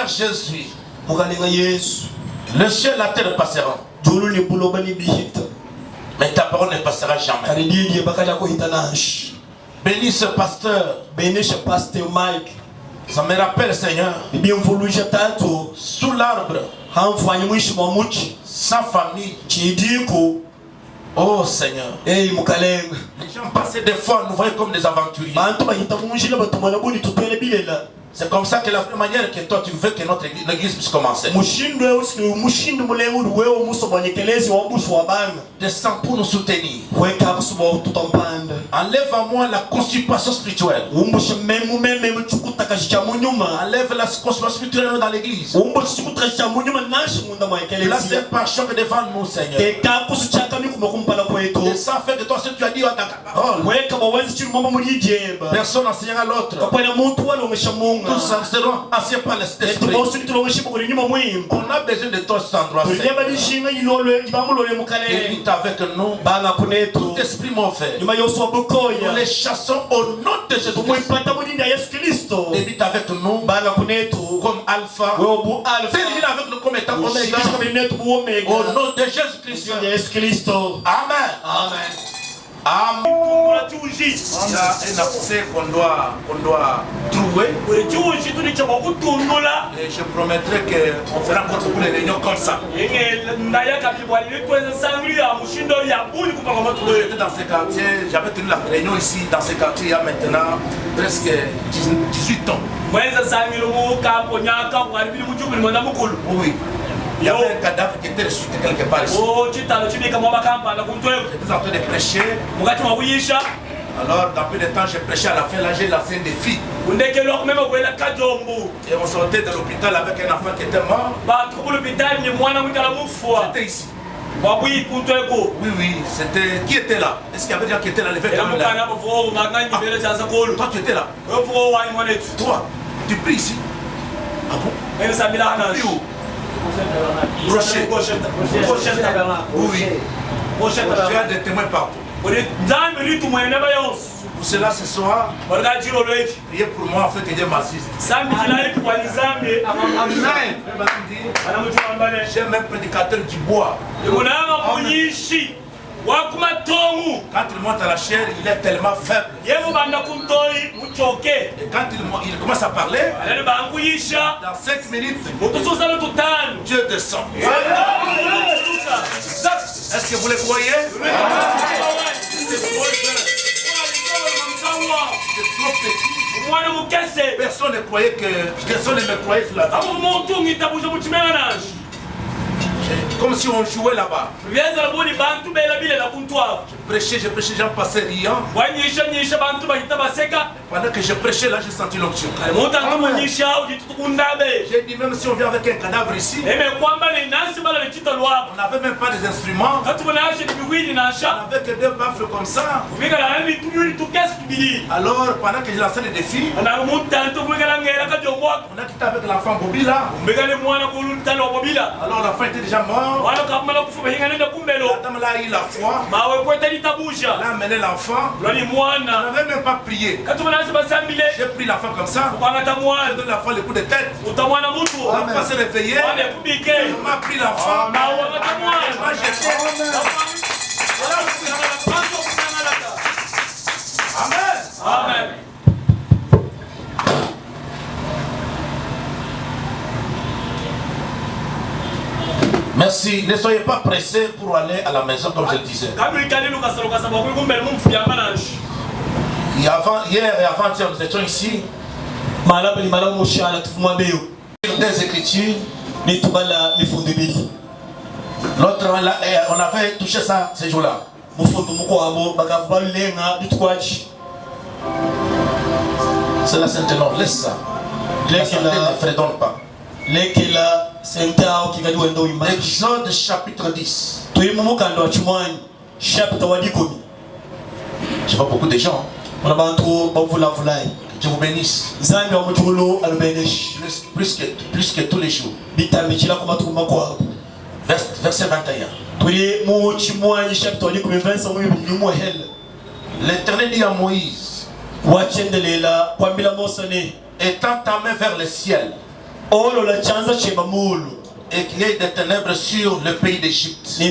Seigneur Jésus, le ciel et la terre passeront, mais ta parole ne passera jamais. Bénis ce pasteur. Mike. Ça me rappelle, Seigneur, sous l'arbre, sans famille. Oh Seigneur, les gens passaient des fois, nous voyaient comme des aventuriers. C'est comme ça que la manière que toi tu veux que notre église puisse commencer. Descends pour nous soutenir. Enlève à moi la constipation spirituelle. Enlève la constipation spirituelle dans l'église. Là c'est par choc devant nous, Seigneur. Et ça fait de toi ce que tu as dit à ta parole. Personne n'enseignera à l'autre. Nous serons assis par l'esprit. On a besoin de toi cet endroit. Évite avec nous tout esprit mauvais. Nous les chassons au nom de Jésus-Christ. Évite avec nous comme Alpha. Termine avec nous comme étant Oméga. Au nom de Jésus-Christ. Amen. Amen. Amen. Il y a un accès qu'on doit trouver. Et je promettrai qu'on fera encore beaucoup de réunions comme ça. J'étais dans ce quartier, j'avais tenu la réunion ici, dans ce quartier, il y a maintenant presque 18 ans. Oui. Il y avait un cadavre qui était ressuscité quelque part ici. J'étais en train de prêcher. Alors, dans peu de temps, j'ai prêché à la fin, là j'ai lancé des filles. Et on sortait de l'hôpital avec un enfant qui était mort. C'était ici. Oui, c'était... Qui était là? Est-ce qu'il y avait des gens qui étaient là? Toi, tu étais là? Toi, tu pries ici? Ah bon? Tu pries où? Rocher. Oui. J'ai des témoins partout. Pour cela, ce soir, priez pour moi afin que Dieu m'assiste. J'aime un prédicateur du bois. Quand il monte à la chair, il est tellement faible. Et quand il commence à parler, dans 5 minutes, Dieu descend. Est-ce que vous le croyez? C'est trop petit. Personne ne croyait que... Personne ne me croyait sur la vie. Comme si on jouait là-bas. Je prêchais, j'en passais riant. Pendant que je prêchais là, j'ai senti l'onction. J'ai dit, même si on vient avec un cadavre ici, on n'avait même pas des instruments. On n'avait que 2 baffles comme ça. Alors, pendant que j'ai lancé le défi, on a quitté avec l'enfant Bobby là. Alors l'enfant était déjà mort. La dame là a eu la foi. Elle a amené l'enfant. On n'avait même pas prié. J'ai pris l'enfant comme ça. J'ai donné l'enfant le coup de tête. L'enfant s'est réveillé. On m'a pris l'enfant. Amen. Amen. Merci. Ne soyez pas pressés pour aller à la maison comme je le disais. Hier et avant-hier, nous étions ici. Des écritures. L'autre, on avait touché ça ces jours-là. C'est la Sainte Nom, laisse ça. La santé ne fredonne pas. Exode chapitre 10. Je vois beaucoup de gens. Dieu vous bénisse. Plus que tous les jours. Verset 21. L'Éternel dit à Moïse, étends ta main vers le ciel et qu'il y ait des ténèbres sur le pays d'Égypte. Et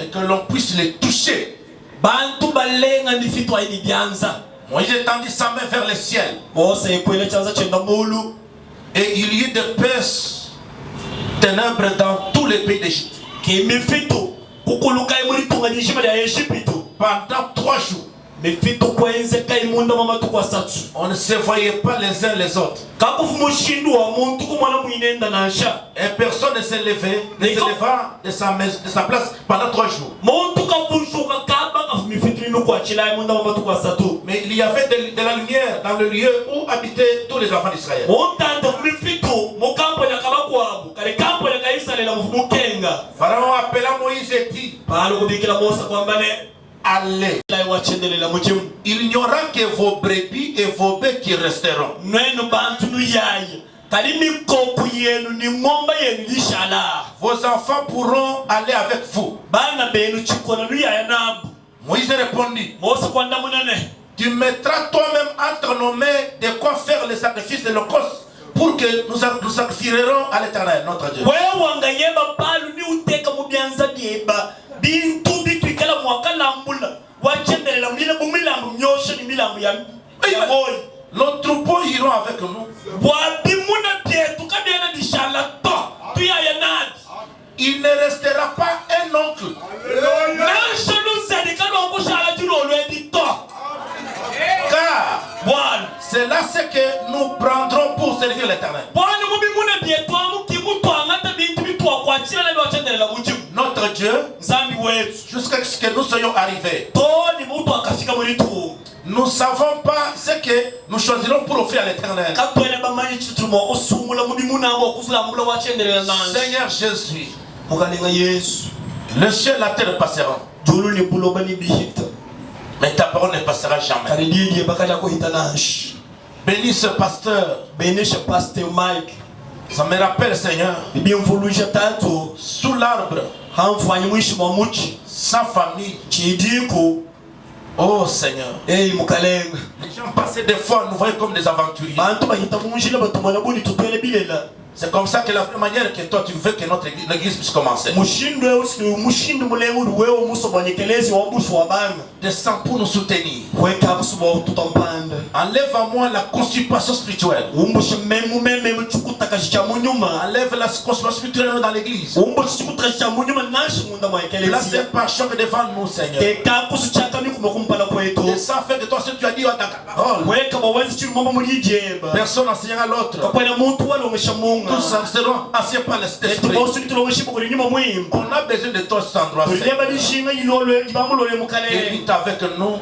que l'on puisse les toucher. Moïse étendit sa main vers le ciel. Et il y eut de épaisses ténèbres dans tous les pays d'Égypte. Pendant 3 jours. On ne se voyait pas les uns les autres. Et personne ne se leva de sa place pendant 3 jours. Mais il y avait de la lumière dans le lieu où habitaient tous les enfants d'Israël. Pharaon appela Moïse et dit: allez. Il n'y aura que vos brebis et vos bœufs qui resteront. Vos enfants pourront aller avec vous. Moïse répondit: tu mettras toi-même entre nos mains de quoi faire le sacrifice de l'Holocauste pour que nous sacrifierons à l'Éternel, notre Dieu. Nos troupeaux iront avec nous. Il ne restera pas un oncle. Car c'est là ce que nous prendrons pour servir l'Éternel. Notre Dieu, jusqu'à ce que nous soyons arrivés, nous ne savons pas ce que nous choisirons pour offrir à l'Éternel. Seigneur Jésus, le ciel et la terre passeront, mais ta parole ne passera jamais. Bénis ce pasteur. Mike. Ça me rappelle, Seigneur, sous l'arbre, sa famille. Oh Seigneur, les gens passaient des fois, nous voyons comme des aventuriers. C'est comme ça que la manière que toi tu veux que notre église puisse commencer. Descends pour nous soutenir. Enlève à moi la constipation spirituelle. Enlève la constipation spirituelle dans l'église. Là c'est par choc devant nous, Seigneur. Et ça fait que toi ce que tu as dit dans ta parole, personne n'enseignera à l'autre. Tous seront anciens par l'esprit. On a besoin de toi cet endroit. Évite avec nous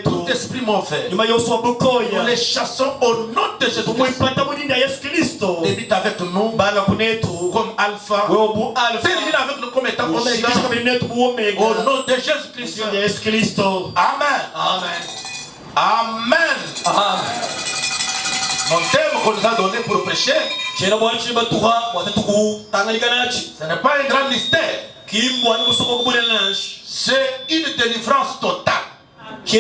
tout esprit mauvais. Nous les chassons au nom de Jésus-Christ. Évite avec nous comme Alpha. Termine avec nous comme étant Oméga. Au nom de Jésus-Christ. Amen. Amen. Mon thème qu'on nous a donné pour prêcher, ce n'est pas un grand mystère. C'est une délivrance totale. Je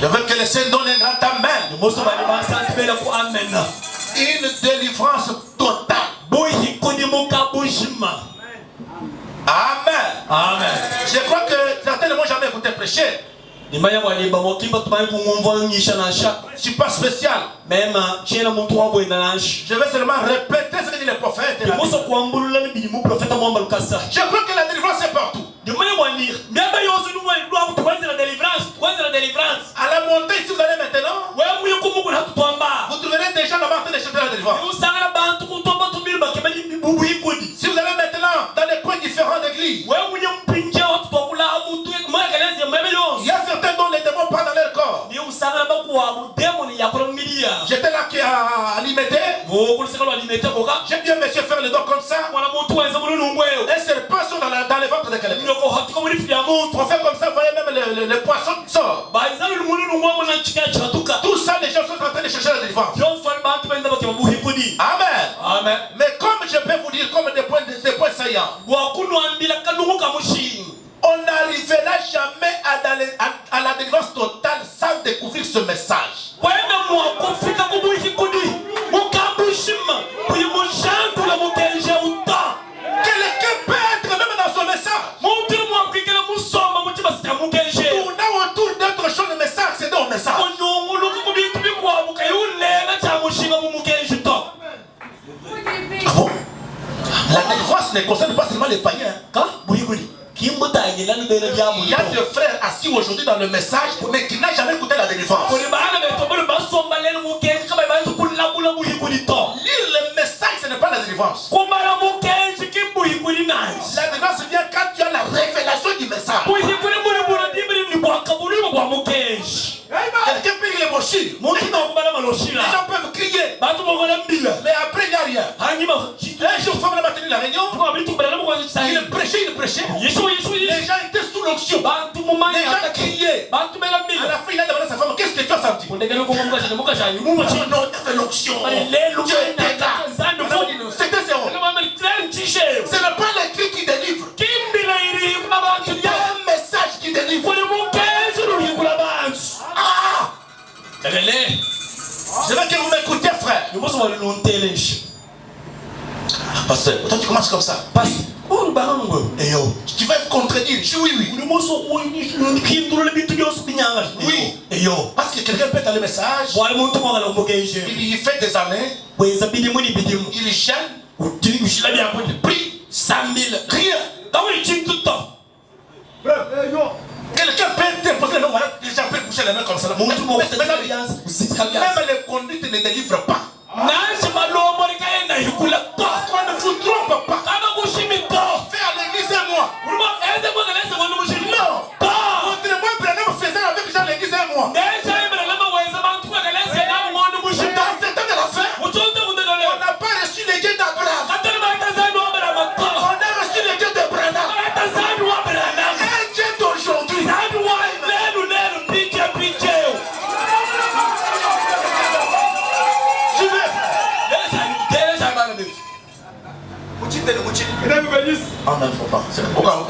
veux que les saints donnent un grand amen. Une délivrance totale. Amen. Je crois que certains ne m'ont jamais écouté prêcher. Je ne suis pas spécial. Je vais seulement répéter ce que dit le prophète. Je crois que la délivrance est partout. À la montée, si vous allez maintenant, vous trouverez des gens là-bas en train de chanter la délivrance. Si vous allez maintenant dans des coins différents d'église, il y a certains dont les démons parlent dans leur corps. J'étais là qui a alimité. J'ai dit à monsieur faire le dos comme ça. Et c'est le poisson dans les ventres de quelqu'un. On fait comme ça, vous voyez même le poisson sort. Tout ça, les gens sont en train de chercher la délivrance. Amen. Mais comme je peux vous dire, comme des points saillants, on n'arrivera jamais à la La délivrance ne concerne pas seulement les païens. Il y a des frères assis aujourd'hui dans le message, mais qui n'ont jamais écouté la délivrance. Lire le message, ce n'est pas la délivrance. La délivrance vient quand tu as la révélation du message. Quelqu'un paye les brochures. Les gens peuvent crier. Mais après, il n'y a rien. Un jour, il faut maintenir la réunion. Il prêchait. Les gens étaient sous l'onction. Les gens criaient. À la fin, il a demandé à sa femme, qu'est-ce que tu as senti? Non, il y avait l'onction. C'était zéro. Ce n'est pas les cris qui délivrent. Il y a un message qui délivre. Je veux que vous m'écoutiez, frère. Pasteur, toi tu commences comme ça. Tu vas me contredire. Je dis oui. Oui. Parce que quelqu'un peut dans le message. Il y fait des années. Il chaîne. Il prie. 100 000. Rien. Quelqu'un peut t'imposer le nom. Les gens peuvent bouger les mains comme ça. Même les conduites ne délivrent pas. On ne vous trompe pas. Fais à l'église et moi. Non. Votre moi Branham faisait avec Jean l'église et moi. Dans ce temps de la fin, on n'a pas reçu les dieux d'Abraham. On a reçu les dieux de Branham. Un Dieu d'aujourd'hui.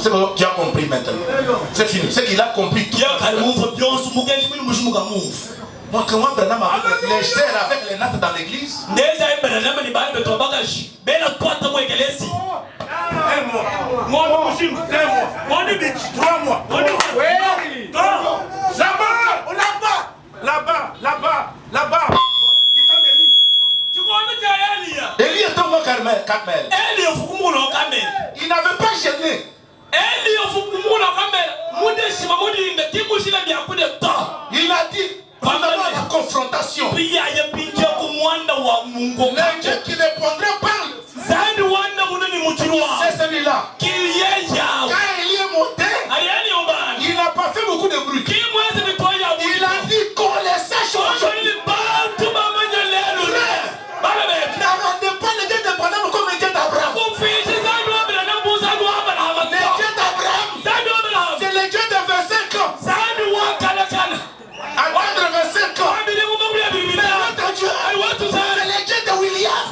C'est que tu as compris maintenant. C'est fini. C'est qu'il a compris tout. Montre-moi Branham avec les serres avec les nattes dans l'église. Là-bas. Élie est tombé au Carmel. Il n'avait pas gêné. Il a dit, nous avons la confrontation. Le Dieu qui répondrait parle. C'est celui-là. Quand Élie est monté, il n'a pas fait beaucoup de bruit. Il a dit qu'on les sache aujourd'hui. N'arrêtez pas le Dieu de Branham comme le Dieu d'Abraham. Le Dieu d'Abraham, c'est le Dieu de 25 ans. Attendre 25 ans. Mais notre Dieu, c'est le Dieu de William.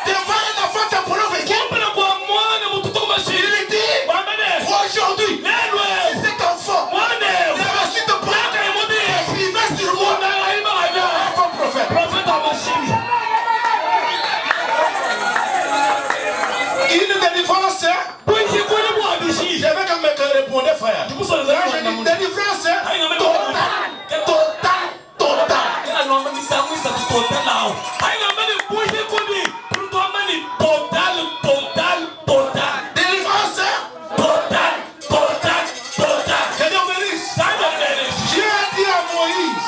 Devant un enfant d'Apollo vécu. Il dit, aujourd'hui, si cet enfant est reçu de prêtre, il va sur moi. Un faux prophète. Une délivrance. J'avais comme me répondre, frère. Quand je dis délivrance, total. Délivrance, total. Que Dieu bénisse. Dieu a dit à Moïse,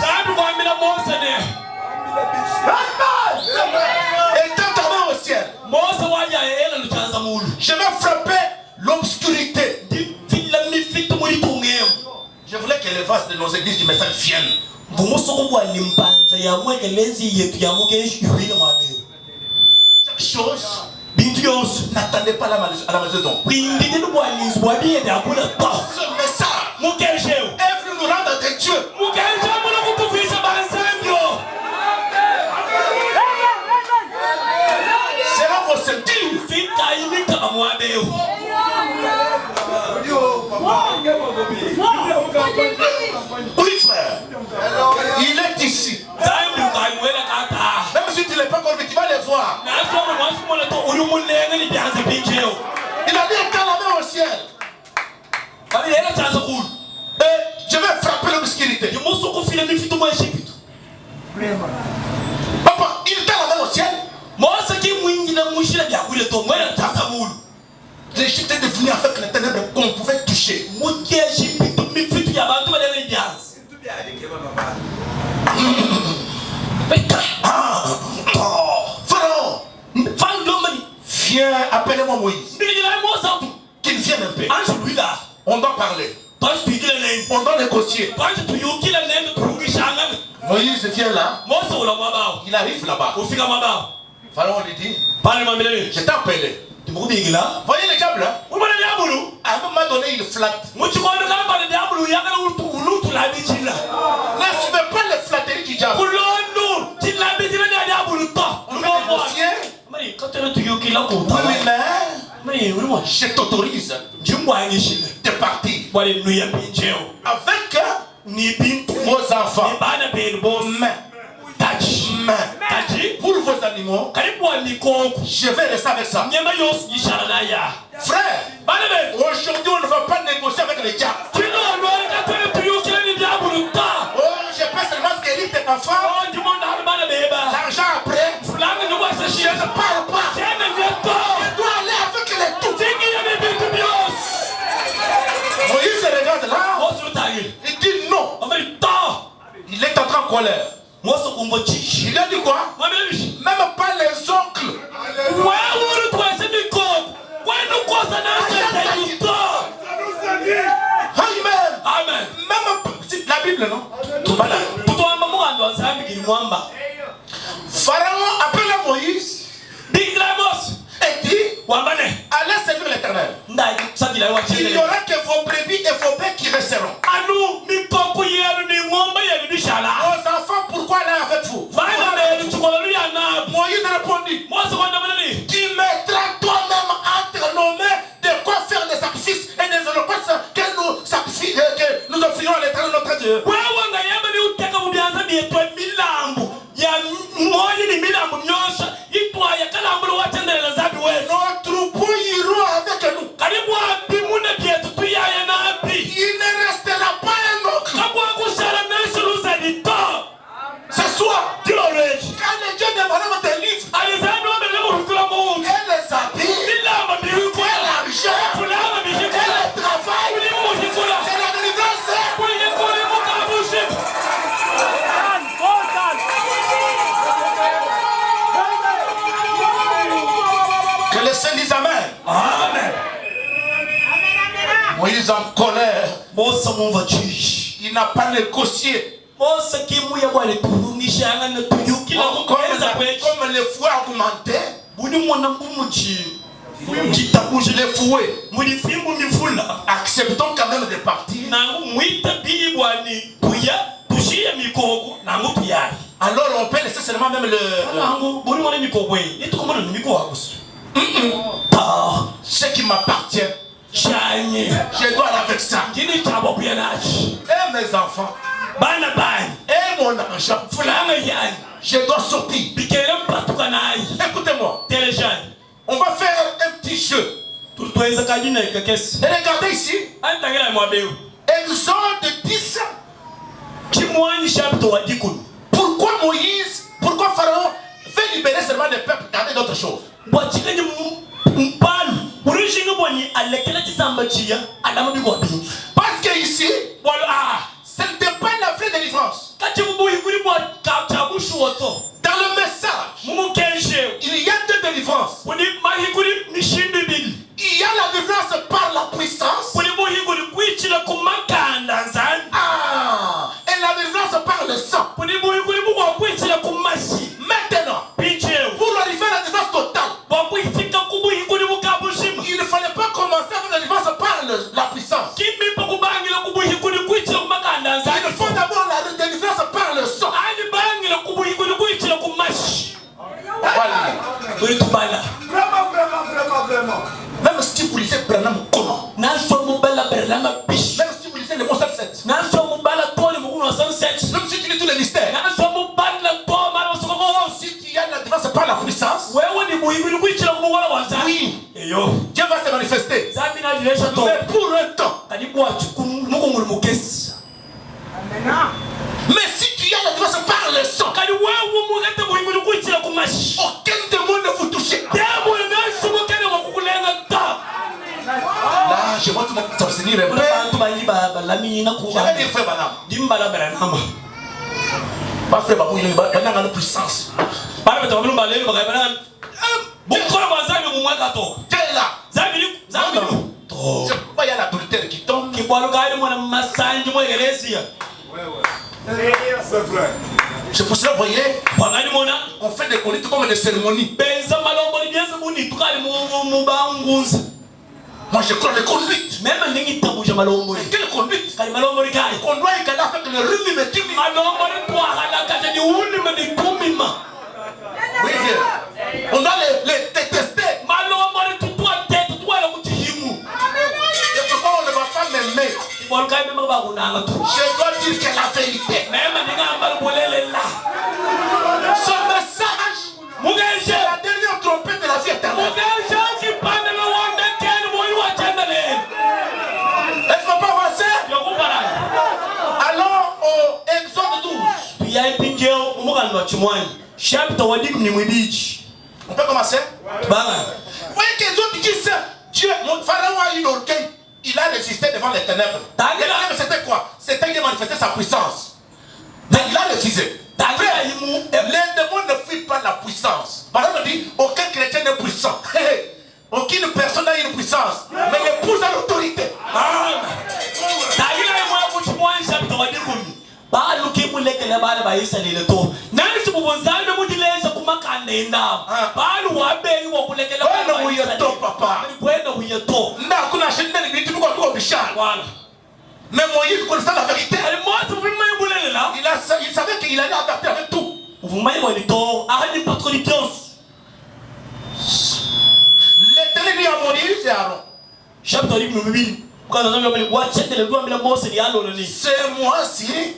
étends ta main au ciel. Je vais frapper l'obscurité. Je voulais que les vases de nos églises du message viennent. Chaque chose, n'attendez pas à la maison. Ce message est venu nous rendre des dieux. C'est là vos ceintures. Oui, frère. Il est ici. Même si tu ne l'es pas encore vu, tu vas les voir. Il a dit étends la main au ciel. Et je vais frapper l'obscurité. Papa, il t'a la main au ciel. L'Égypte est devenue avec les ténèbres qu'on pouvait toucher. Pharaon, viens, appelez-moi Moïse. Qu'il vienne un peu. On doit parler. On doit négocier. Moïse vient là. Il arrive là-bas. Pharaon lui dit, je t'ai appelé. Voyez le diable là? À un moment donné il flatte. Ne suivez pas les flatteries du diable. On va négocier. Oui, mais je t'autorise de partir avec vos enfants. Pour vos animaux, je vais rester avec ça. Frère, aujourd'hui on ne va pas négocier avec les diables. Oh, je peux seulement guérir tes enfants. L'argent après, je ne parle pas. Je dois aller avec les tout. Moïse regarde là. Il dit non. Il est entré en colère. Il a dit quoi? Même pas les oncles. Amen. Même la Bible, non? Pharaon appelle Moïse et dit, allez servir l'Éternel. Il n'y aura que vos brebis et vos bêtes qui resteront. Vos enfants, pourquoi aller avec vous? Moïse répondit, tu mettras toi-même entre nos mains de quoi faire des sacrifices et des holocausts que nous offrirons à l'Éternel notre Dieu. Nos troupeaux iront avec nous. Il ne restera pas un oncle. Ce soir, quand les dieux de Madame te livrent, et les habits, et l'argent, et le travail, c'est la délivrance. Que les saints disent Amen. Amen. Moïse en colère. Il n'a pas négocié. Comme les fouets augmentaient, les fouets, acceptons quand même de partir. Alors on peut laisser seulement même le... Ce qui m'appartient, je dois aller avec ça. Et mes enfants, et mon argent, je dois sortir. Écoutez-moi, on va faire un petit jeu. Et regardez ici, Exode 10. Pourquoi Pharaon veut libérer seulement les peuples, garder d'autres choses? Parce que ici, ce n'était pas la vraie délivrance. Dans le message, il y a deux délivrances. Il y a la délivrance par la puissance. Et la délivrance par le sang. Maintenant, pour arriver à la délivrance totale, il ne fallait pas commencer avec la délivrance par la puissance. Il faut d'abord la délivrance par le sang. Voilà. Même si vous lisez Branham comment? Même si vous lisez le mot 107. Même si tu lis tous les mystères. Si tu as la délivrance par la puissance, oui, Dieu va se manifester. Mais pour un temps. Mais si tu as la délivrance par le sang, dire un peu. Je vais dire frère Banam. Pas frère Babou, il y a une puissance. Tu es là. C'est pourquoi il y a l'adultère qui tombe. C'est pour cela, vous voyez, on fait des conduites comme des cérémonies. Moi je crois les conduites. Mais quelle conduite? On doit y aller avec le rhume et timide. Oui, on doit les détester. Et pourquoi on ne va pas m'aimer? Je dois dire que la vérité. Ce message, c'est la dernière trompette de la vie éternelle. Est-ce qu'on peut avancer? Allons au Exode 12. On peut commencer? Vous voyez que les autres disent ça. Dieu, mon pharaon a eu l'orgueil. Il a résisté devant les ténèbres. Les ténèbres, c'était quoi? C'était qu'il manifestait sa puissance. Mais il a refusé. Les démons ne fuient pas la puissance. Par exemple, on dit aucun chrétien n'est puissant. Aucune personne n'a une puissance. Mais l'épouse a l'autorité. Mais Moïse connaissait la vérité. Il savait qu'il allait adapter avec tout. L'Éternel dit à Moïse et à Aaron. Ce mois-ci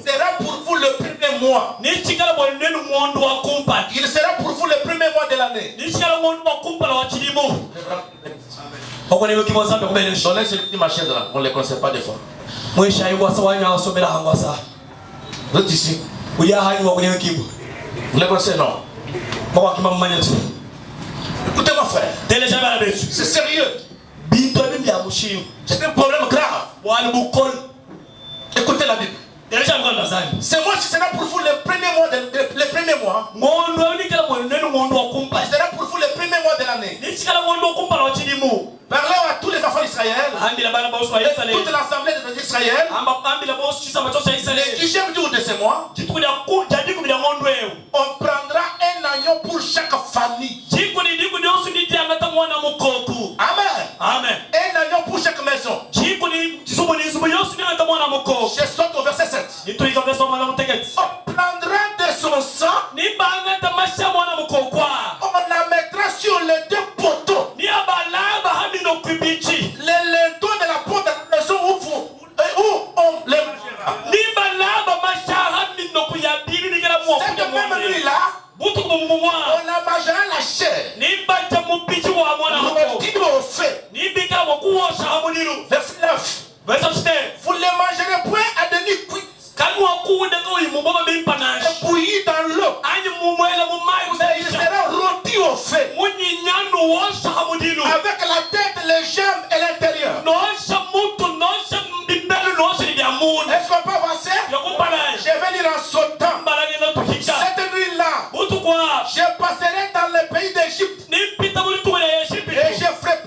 sera pour vous le premier mois. Il sera pour vous le premier mois de l'année. Donnez cette machine là, on ne les connaissait pas des fois. Vous êtes ici. Vous les connaissez, non? Écoutez-moi, frère. C'est sérieux. C'est un problème grave. Écoutez la Bible. C'est moi qui sera pour vous le premier mois. Le premier mois. Il sera pour vous le premier mois de l'année. Parlons à tous les enfants d'Israël. Toute l'assemblée des Israël. Le 10e jour de ce mois, on prendra un agneau pour chaque famille. Amen. Amen. Un agneau pour chaque maison. Je saute au verset 7. On prendra de son sang. On la mettra sur les deux poteaux. Les linteaux de la porte de la maison où on les cette même nuit-là, on aménagera la chair. Rôti au feu. Verset 9. Vous ne les mangerez point à demi cuits. Bouillis dans l'eau. Il sera rôti au feu. Avec la tête, les jambes et l'intérieur. Est-ce qu'on peut avancer? Je vais lire en sautant. Cette nuit-là, je passerai dans le pays d'Égypte. Et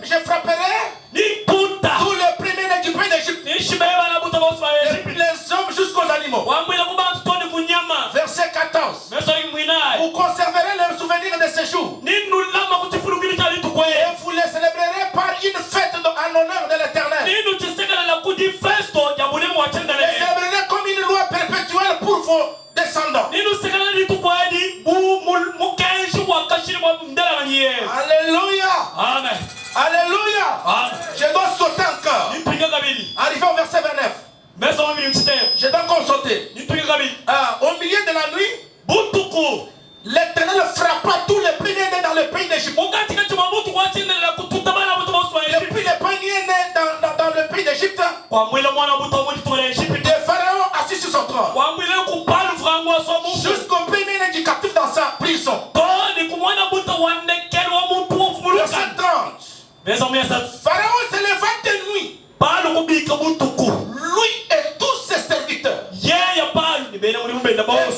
je frapperai tous les premiers du pays d'Égypte. Les hommes jusqu'aux animaux. Verset 14. Vous conserverez le souvenir de ces jours. Et vous les célébrerez par une fête en honneur de l'Éternel. Les célébrerez comme une loi perpétuelle pour vos descendants. Alléluia. Amen. Alléluia. Amen. Je dois sauter encore. Arrivé au verset 29. Je dois encore sauter. Au milieu de la nuit, l'Éternel frappa tous les premiers-nés dans le pays d'Égypte. Depuis les premiers-nés dans le pays d'Égypte, de Pharaon assis sur son trône, jusqu'au premier-né du captif dans sa prison. Verset 30. Pharaon se leva de nuit.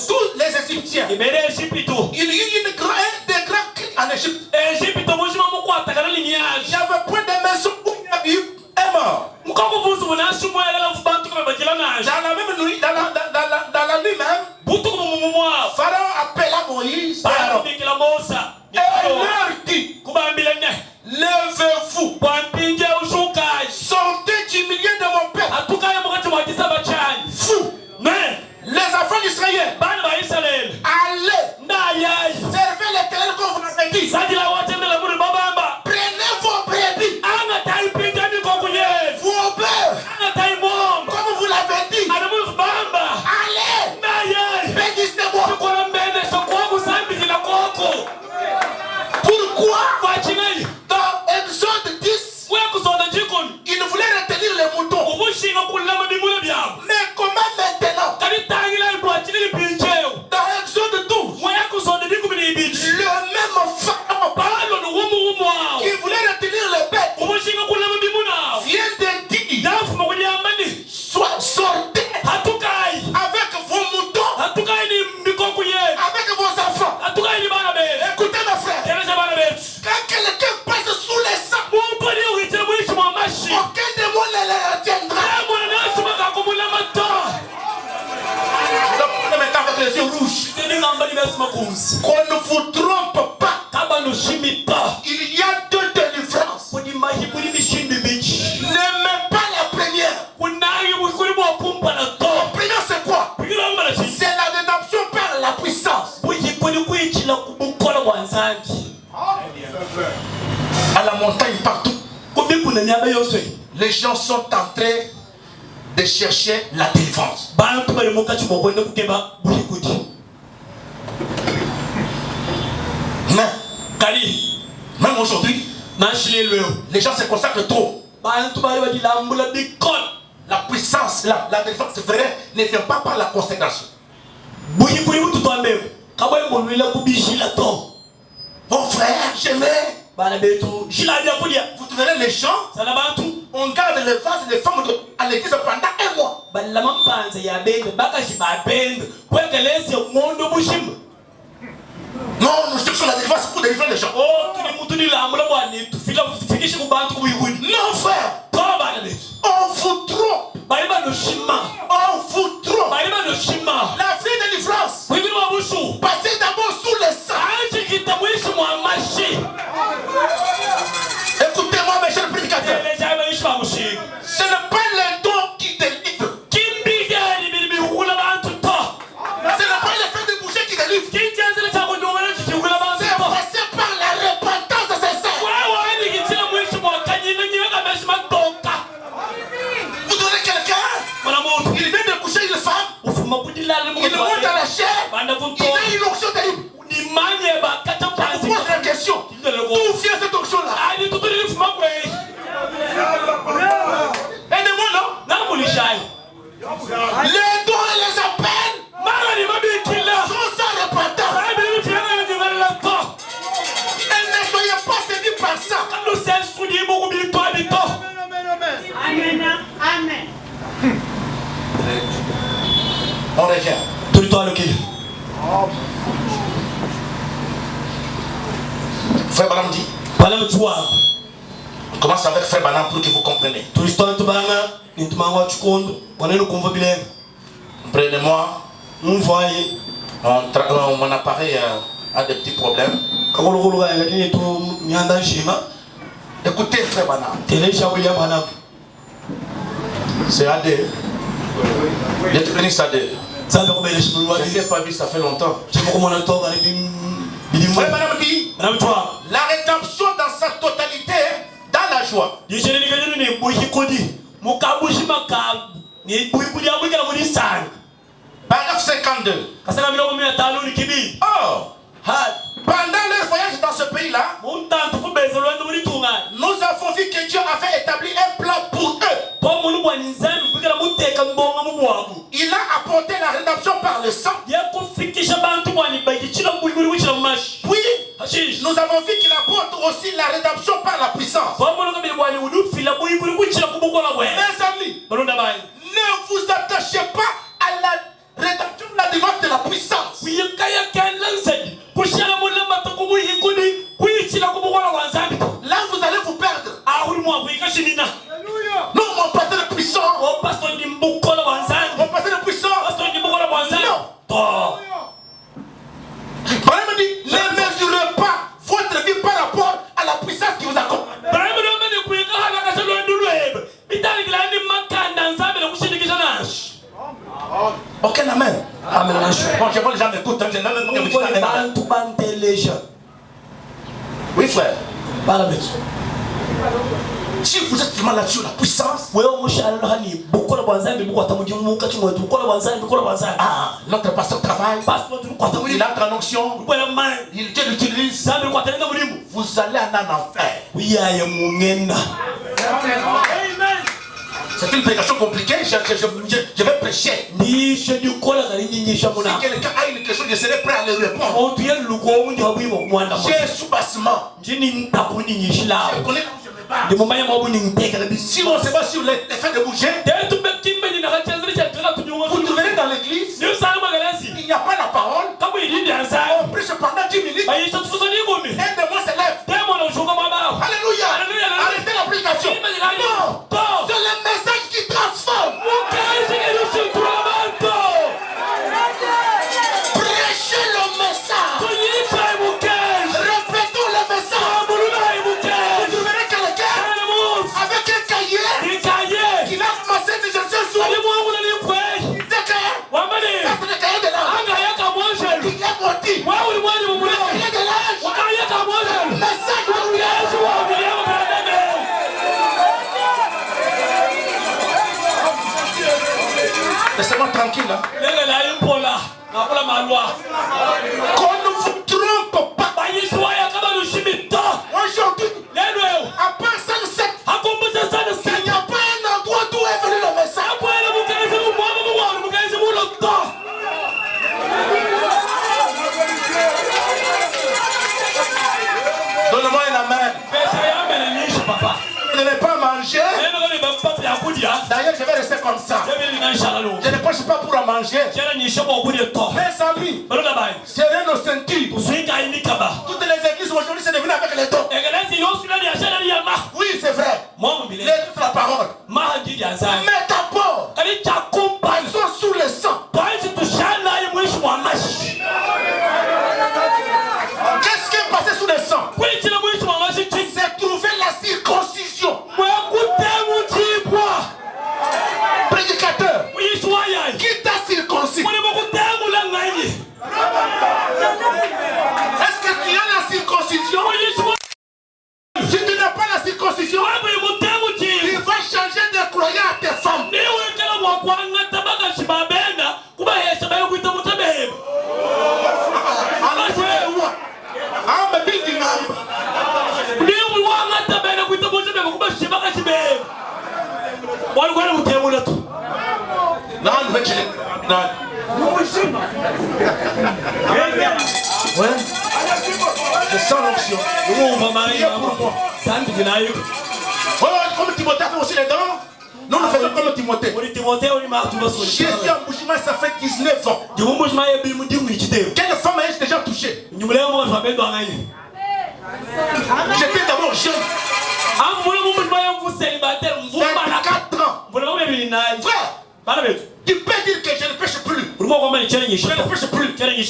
tous les Égyptiens. Il y a eu des grands cris en Égypte. Il n'y avait point de maison où il y a eu un mort. Dans la même nuit, dans la nuit même, Pharaon appela Moïse et leur dit: levez-vous, sortez du milieu de mon peuple. Vous, les enfants d'Israël, allez, servez l'Éternel comme vous l'avez dit. Prenez vos brebis, vos bœufs, comme vous l'avez dit. Allez, bénissez-moi. Pourquoi dans Exode 10, il voulait retenir les moutons? Mais comment maintenant? Dans Exode 12, le même Pharaon qui voulait retenir les bêtes vient de dire: sortez avec vos moutons, avec vos enfants. Écoutez mes frères, quand quelqu'un passe sous les sangs, aucun démon ne les retiendra. Le problème est avec les yeux rouges. Qu'on ne vous trompe pas. Il y a deux délivrances. Ne mets pas la première. La première c'est quoi? C'est la rédemption par la puissance. À la montagne partout, les gens sont en train de chercher la délivrance. Mais même aujourd'hui, les gens se consacrent trop. La puissance, la délivrance vraie ne vient pas par la consécration. Mon frère, j'aimais. Vous trouverez les gens, on garde les vases et les femmes à l'église pendant un mois. Non, nous cherchons la délivrance pour délivrer les gens. Non, frère, on vous trompe. On vous trompe. La vraie délivrance, passez d'abord sous le sang. Écoutez-moi, mes chers prédicateurs. Ce n'est pas les dons qui délivrent. Ce n'est pas le fait de bouger qui délivre. C'est passé par la repentance de ses saints. Vous donnez quelqu'un, il vient de coucher une femme, il monte à la chair, il a une onction terrible. Je vous pose la question, d'où vient cette onction-là? Aidez-moi, non? Les dons et les appels sont sans repentance. Et ne soyez pas séduits par ça. Amen. Amen. On revient. Frère Banam dit, on commence avec Frère Banam pour que vous compreniez. Prenez-moi, mon appareil a des petits problèmes. Écoutez Frère Banam, c'est AD. D'être venu ça AD. Je n'ai pas vu, ça fait longtemps. Frère Banam dit, la rédemption dans sa totalité, dans la joie. Paragraphe 52. Oh, pendant leur voyage dans ce pays-là, nous avons vu que Dieu avait établi un plan pour eux. Il a apporté la rédemption par le sang. Puis, nous avons vu qu'il apporte aussi la rédemption par la puissance. Mes amis, ne vous attachez pas à la rédemption de la délivrance de la Bon, je vois les gens m'écoutent. Je n'ai même pas oui, frère. Si vous êtes vraiment là-dessus, la puissance. Ah, notre pasteur travaille. Il a ta onction. Dieu l'utilise. Vous allez en enfer. C'est une prédication compliquée. Je vais prêcher. Si quelqu'un a une question, je serai prêt à le répondre. J'ai sous-bassement. Je connais. Si on ne sait pas sur les faits de bouger, vous trouverez dans l'église, il n'y a pas la parole. On prêche pendant 10 minutes. Un démon s'élève. Alléluia. Arrêtez l'application. Non. C'est le message qui transforme. Prêchez le message. Répétons le message. Vous trouverez quelqu'un avec un cahier qui va commencer à dire ce soir. Il dit que ça c'est le cahier de l'âge. Il est morti. Le cahier de l'âge. Le message de laissez-moi tranquille. Qu'on ne vous trompe pas. Aujourd'hui, à part ça, il n'y a pas un endroit d'où est venu le message. Donne-moi un amen. Je n'ai pas mangé. D'ailleurs, je vais rester comme ça. Je ne prêche pas pour en manger. Mes amis, serrez nos ceintures. Toutes les églises aujourd'hui, c'est devenu avec les dons. Oui, c'est vrai. Les dons, c'est la parole. Mais d'abord, ils sont sous le sang. Qu'est-ce qui est passé sous le sang? C'est trouver la circoncision. Prédicateur, qui t'a circoncis? Est-ce que tu as la circoncision? Si tu n'as pas la circoncision, tu vas changer de croyant à tes femmes. Ouais. Je sens l'onction. Comme Timothée a fait aussi les dents. Nous nous faisons comme Timothée. Je suis en bougement, ça fait 19 ans. Quelle femme ai-je déjà touché? J'étais d'abord jeune. 24 ans. Frère, tu peux dire que je ne pêche plus. Je ne pêche plus. Je ne pêche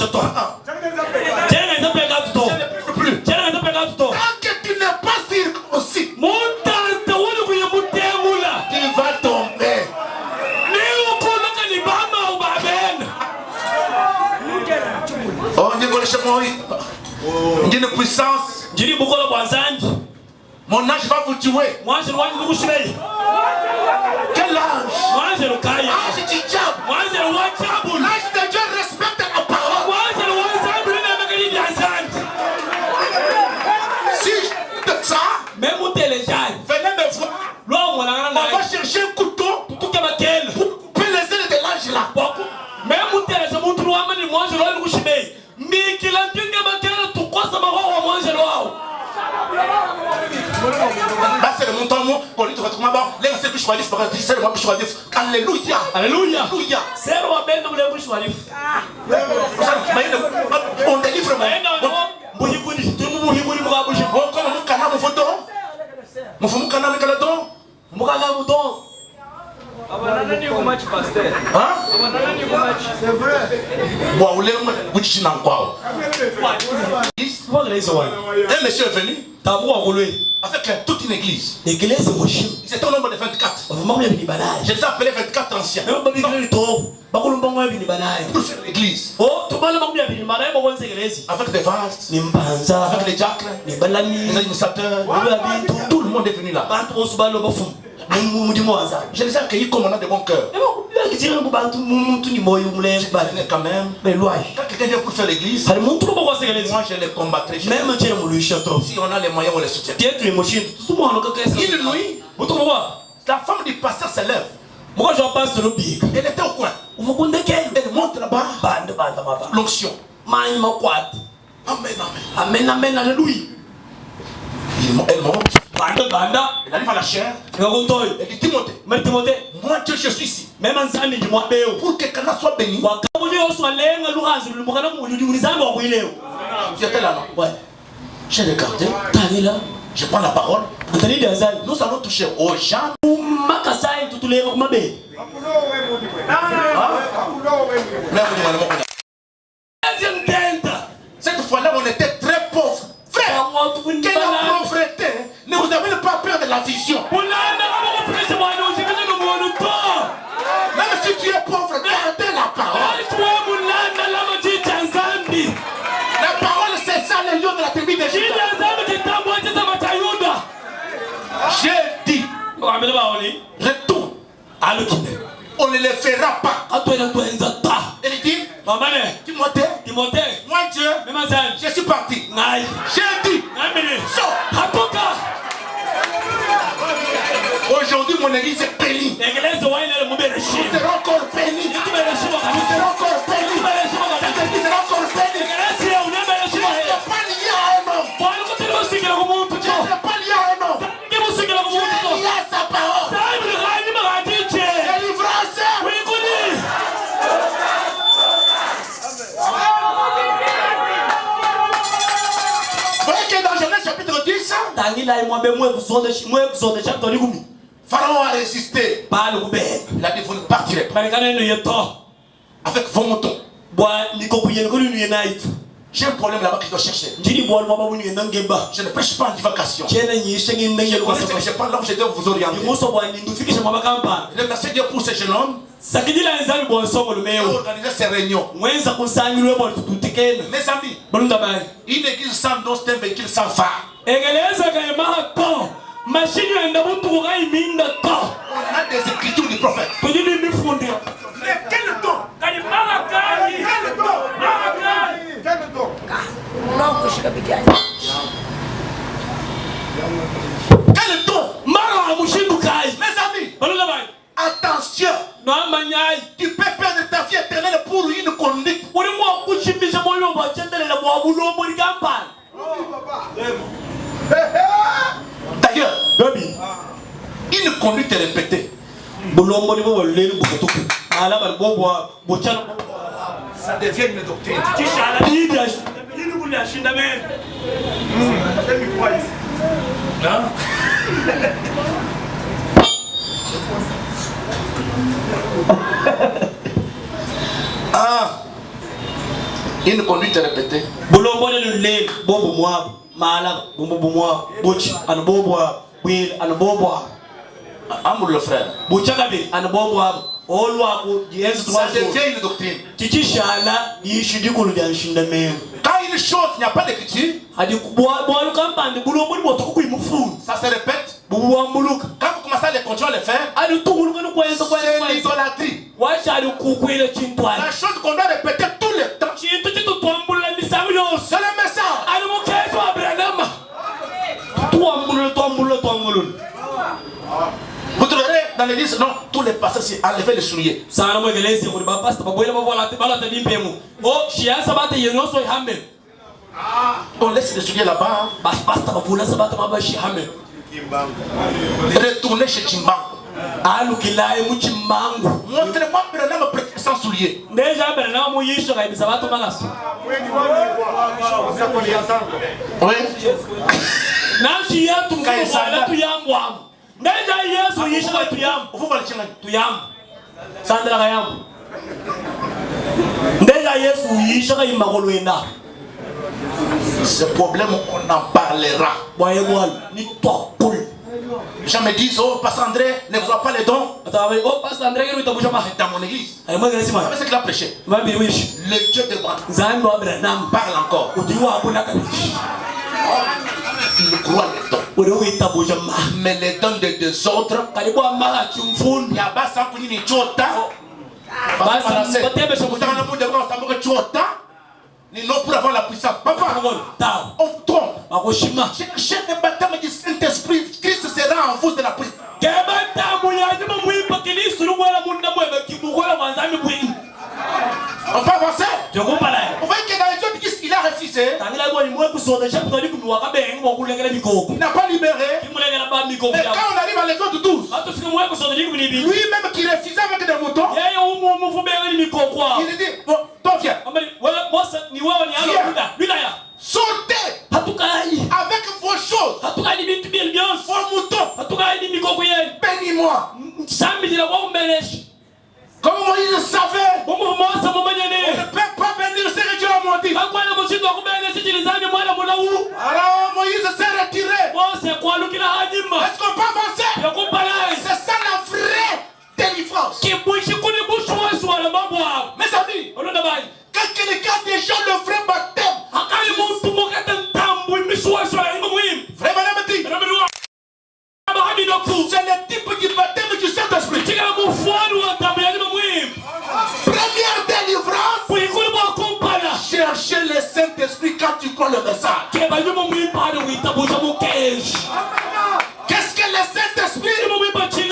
plus. Tant que tu n'es pas circoncis, tu vas tomber. Oh, Dieu de puissance. Mon âge va vous tuer. Quel âge? Âge du diable. L'âge de Dieu respecte la parole. Si je te ça, venez me voir. On va chercher un couteau pour couper les ailes de l'âge là. Là c'est le montant mot pour lui te retrouver là-bas. Là c'est plus choisif parce que c'est le moi plus choisif. Alléluia. Alléluia. Alléluia. C'est le moi ben plus choisif. On délivre moi. Comme mon canal mon photo. Mon canal mon canadon. Mon canal mon don. Hein? C'est vrai. Un monsieur est venu avec toute une église. Ils étaient au nombre de 24. Je les ai appelés 24 anciens. Pour faire l'église. Avec des vases, avec les diacres, les administrateurs. Tout le monde est venu là. Je les ai accueillis comme on a de bon cœur. Quand même, quand quelqu'un vient pour faire l'église, moi je les combattrai. Si on a les moyens, on les soutient. Une nuit, la femme du pasteur se lève. Elle était au coin. Elle monte là-bas. L'onction. Amen, amen. Amen, alléluia. Elle monte. Elle arrive à la chair. Elle dit Timothée, moi Dieu, je suis ici. Pour que quelqu'un soit béni. J'étais là, non? J'ai regardé. Je prends la parole. Nous allons toucher aux gens. Cette fois-là, on était très pauvres. Frère, quelle pauvreté! Ne vous avez pas peur de la vision. Même si tu es pauvre, gardez la parole. La parole, c'est ça le lion de la tribu de Juda. J'ai dit, retourne. On ne les fera pas. Elle dit, Timothée, moi Dieu, je suis parti. J'ai dit, sors. Aujourd'hui, mon église est bénie. Nous serons encore bénis. Nous serons encore bénis. Cette église sera encore bénie. Je ne suis pas lié à un homme. Je ne suis pas lié à un homme. Je suis lié à sa parole. Délivrance. Vous voyez que dans Genèse chapitre 10, Pharaon a résisté. Il a dit vous ne partirez pas avec vos moutons. J'ai un problème là-bas que je dois chercher. Je ne pêche pas en divagation. Je connais ce que je parle là où je dois vous orienter. Je remercie Dieu pour ce jeune homme. Il a organisé ces réunions. Mes amis, une église sans don, c'est un véhicule sans phare. On a des écritures du prophète. Mais quel don? Quel don? Mes amis, attention. Tu peux perdre ta vie éternelle pour une conduite. D'ailleurs, une conduite répétée, ça devient une doctrine. Une conduite répétée. Amour le frère. Ça devient une doctrine. Quand une chose, il n'y a pas d'écriture, ça se répète. Quand vous commencez à les continuer à le faire, c'est l'idolâtrie. La chose qu'on doit répéter tout le temps, c'est le message. Vous trouverez dans l'église, non, tous les pasteurs s'y enlevaient les souliers. On laisse les souliers là-bas. Retournez chez Chimbangu. Montrez-moi Branham prêcher sans souliers. Oui. Ce problème, on en parlera. Les gens me disent, oh, Pasteur André, ne vois pas les dons. Dans mon église. Vous savez ce qu'il a prêché? Le Dieu de Abraham parle encore. Il croit les dons. Mais les dons de deux autres, il y a Bassa Kounini Chota. Nous pour avoir la puissance. Papa, on tombe. Chaque baptême du Saint-Esprit, Christ sera en vous de la puissance. On va avancer. On voit que dans les autres Christ, il a refusé. Il n'a pas libéré. Mais quand on arrive à l'école de 12, lui-même qui refusait avec des moutons, il dit, bon, toi viens. Sortez avec vos choses, vos moutons. Bénis-moi. Comme Moïse savait, on ne peut pas bénir ce que Dieu a maudit. Alors Moïse s'est retiré. Est-ce qu'on peut avancer? C'est ça la vraie délivrance. Mes amis, quand quelqu'un a déjà le vrai baptême, c'est le type du baptême du Saint-Esprit. Première délivrance, chercher le Saint-Esprit quand tu crois le message. Qu'est-ce que le Saint-Esprit? C'est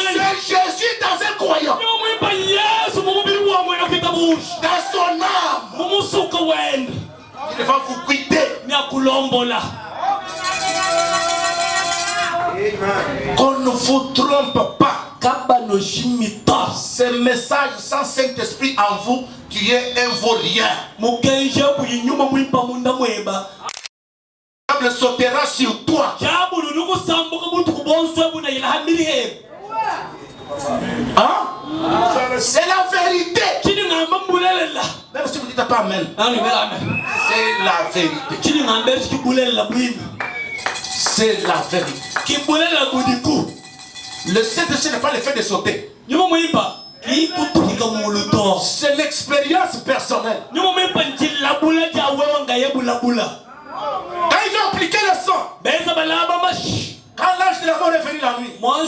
Jésus dans un croyant, dans son âme. Il va vous guider. Qu'on ne vous trompe pas. Ce message sans Saint-Esprit en vous, tu es un vaurien. Le sautera sur toi. Hein? C'est la vérité. Même si vous ne dites pas amen. C'est la vérité. C'est la vérité. Le Saint-Esprit n'est pas le fait de sauter. C'est l'expérience personnelle. Quand ils ont appliqué le sang, quand l'âge de la mort est venu la nuit, quand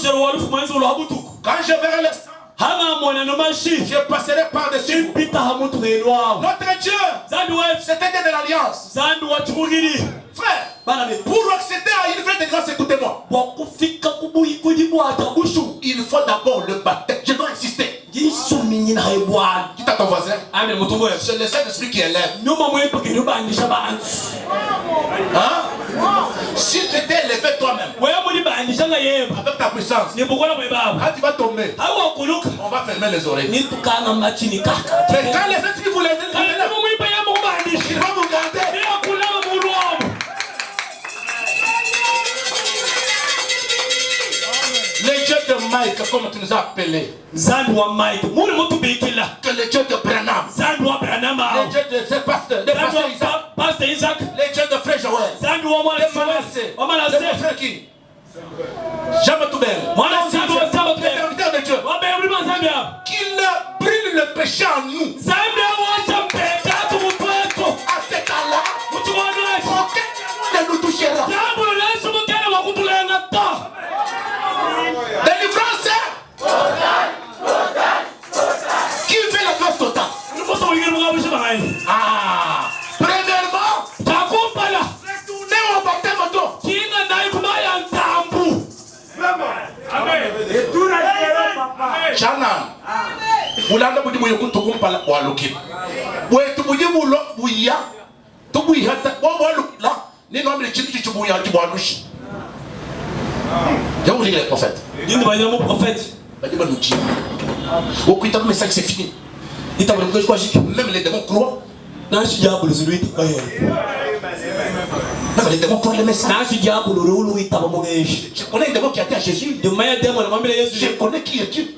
je verrai le sang, je passerai par-dessus. Notre Dieu, c'était de l'alliance. Frère, pour accéder à une vraie délivrance, écoutez-moi. Il faut d'abord le baptême. Je dois insister. Dis à ton voisin. C'est le Saint-Esprit qui élève. Hein? Si tu t'es élevé toi-même avec ta puissance, quand tu vas tomber, on va fermer les oreilles. Mais quand les esprits vous les élèvent, ils vont vous garder. Le Dieu de Mike, comme tu nous as appelé. Que le Dieu de Branham. Le Dieu de ce pasteur Isaac. Le Dieu de frère Joël. De Manassé. De frère qui? Jamais tout bien. Le serviteur de Dieu. Qu'il brûle le péché en nous. À cet temps-là, aucun ne nous touchera. Délivrance. Qui fait la grâce totale? Ah, premièrement, retournez au baptême d'eau. Chana, ulanda budi muyoku tukumpala waluki. Wetu budi mulo buya, tubuya ta walukla. Ni nombre chitu chibuya chibualushi. Je vous dis les prophètes. Dis nous le prophète. Nous dire. Au coup de message c'est fini. Il t'a dit que je crois que même les démons croient. Non, je suis diable celui qui croit. Même les démons croient le message. Non, je suis diable je connais un démon qui a été à Jésus. Je connais qui est Dieu.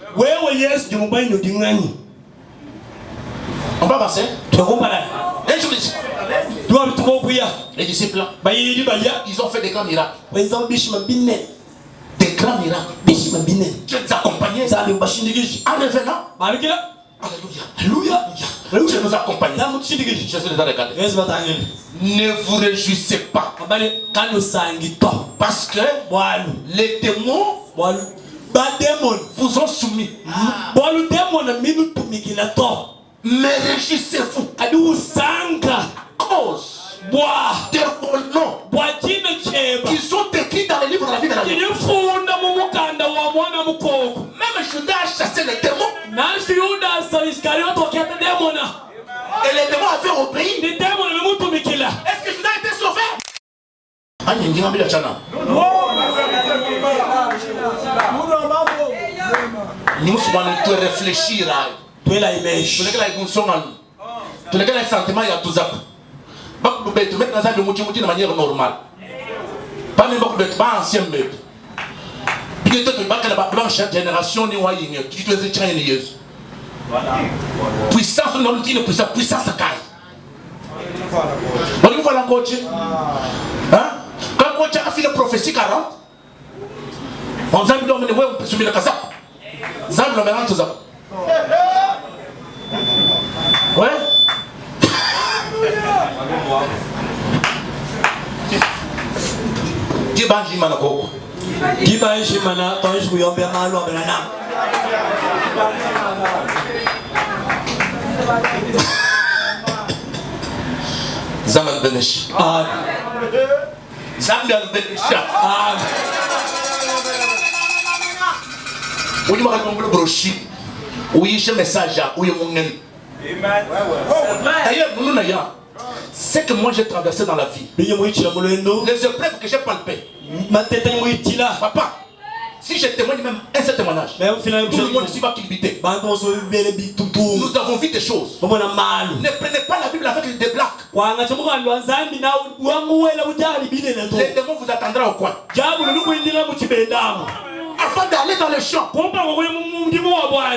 On va avancer. Un jour, les disciples, ils ont fait des grands miracles. Des grands miracles. Dieu nous a accompagnés. En revenant. Alléluia. Dieu nous a accompagnés. Jésus les a regardés. Ne vous réjouissez pas. Parce que les démons vous ont soumis. Mais réjouissez-vous à cause de vos noms qui sont écrits dans le livre de la vie de la vie. Même Judas a chassé les démons. Et les démons avaient obéi. Est-ce que Judas a été sauvé? Nous sommes réfléchir à tous les sentiments il y a tout ça. Mettre dans de manière normale. Pas même pas ancien meuble. Puis tu as chaque génération ni waying. Tu te dis tiens Yesu. Puissance non qui ne puissance à caille. On voit la coach. Hein? Quand coach a fait la prophétie 40. On a mis le ouais on peut subir le casa. Ça le mélange tout ça. Ouais. Gibanji mana koko. Gibanji mana tanji kuyombe malo abelana. Zaman benesh. Ah. Zaman benesh. Ah. Oui, ma le brochi. Oui, je message oui mon amen. D'ailleurs, nous n'ayons. C'est que moi j'ai traversé dans la vie. Les épreuves que j'ai palpées. Papa, si je témoigne même un seul témoignage, tout le monde ici va quitter. Nous avons vu des choses. Ne prenez pas la Bible avec des blagues. Les démons vous attendront au coin. Afin d'aller dans le champ,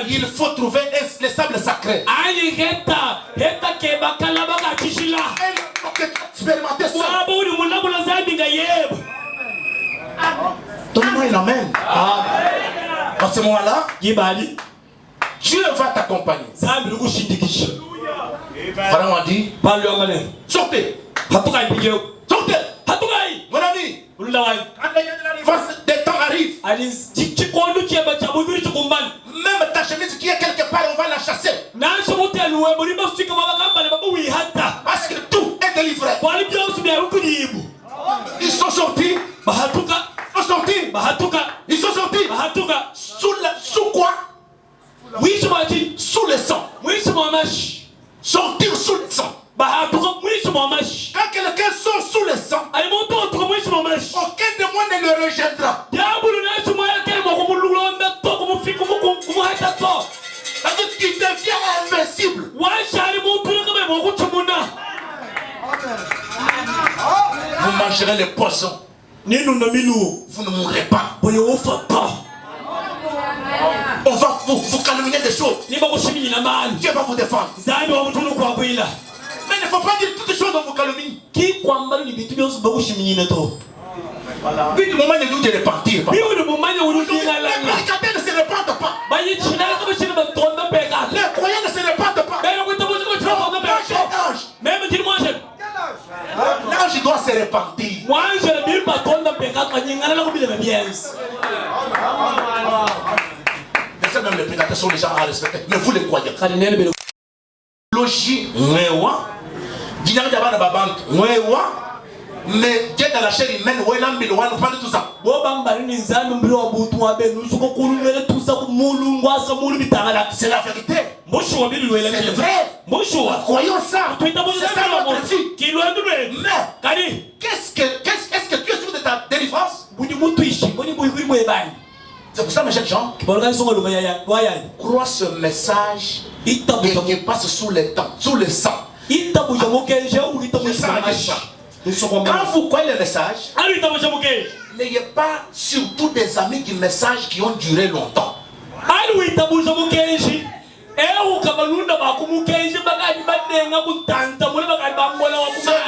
il faut trouver les sables sacrés. Expérimenter ça. Donne-moi une amen. À ce moment-là, Dieu va t'accompagner. Pharaon a dit, sortez. Sortez. Mon ami, des temps arrivent. Même ta chemise qui est quelque part, on va la chasser. Parce que tout est délivré. Ils sont sortis. Ils sont sortis. Sous quoi? Oui, sous le sang. Sortir sous le sang. Quand quelqu'un sort sous le sang, aucun démon ne le rejetera. C'est-à-dire qu'il devient invincible. Vous mangerez les poissons. Vous ne mourrez pas. On va vous calomnier des choses. Dieu va vous défendre. Mais il ne faut pas dire toutes les choses on vous calomnie. Puis du moment il nous de repartir. Les prédicateurs ne se répandent pas. Les croyants ne se répandent pas. L'ange doit se répartir. Même les prédicateurs sont les gens à respecter. Mais vous les croyez. Logique, mais Dieu dans la chair humaine, on parle de tout ça. C'est la vérité. C'est vrai. Croyons ça. C'est ça notre vie. Mais qu'est-ce que tu es sûr de ta délivrance? C'est pour ça, mes jeunes gens, crois ce message et qui passe sous le temps, sous le sang. Quand vous croyez le message, n'ayez pas surtout des amis qui message qui ont duré longtemps.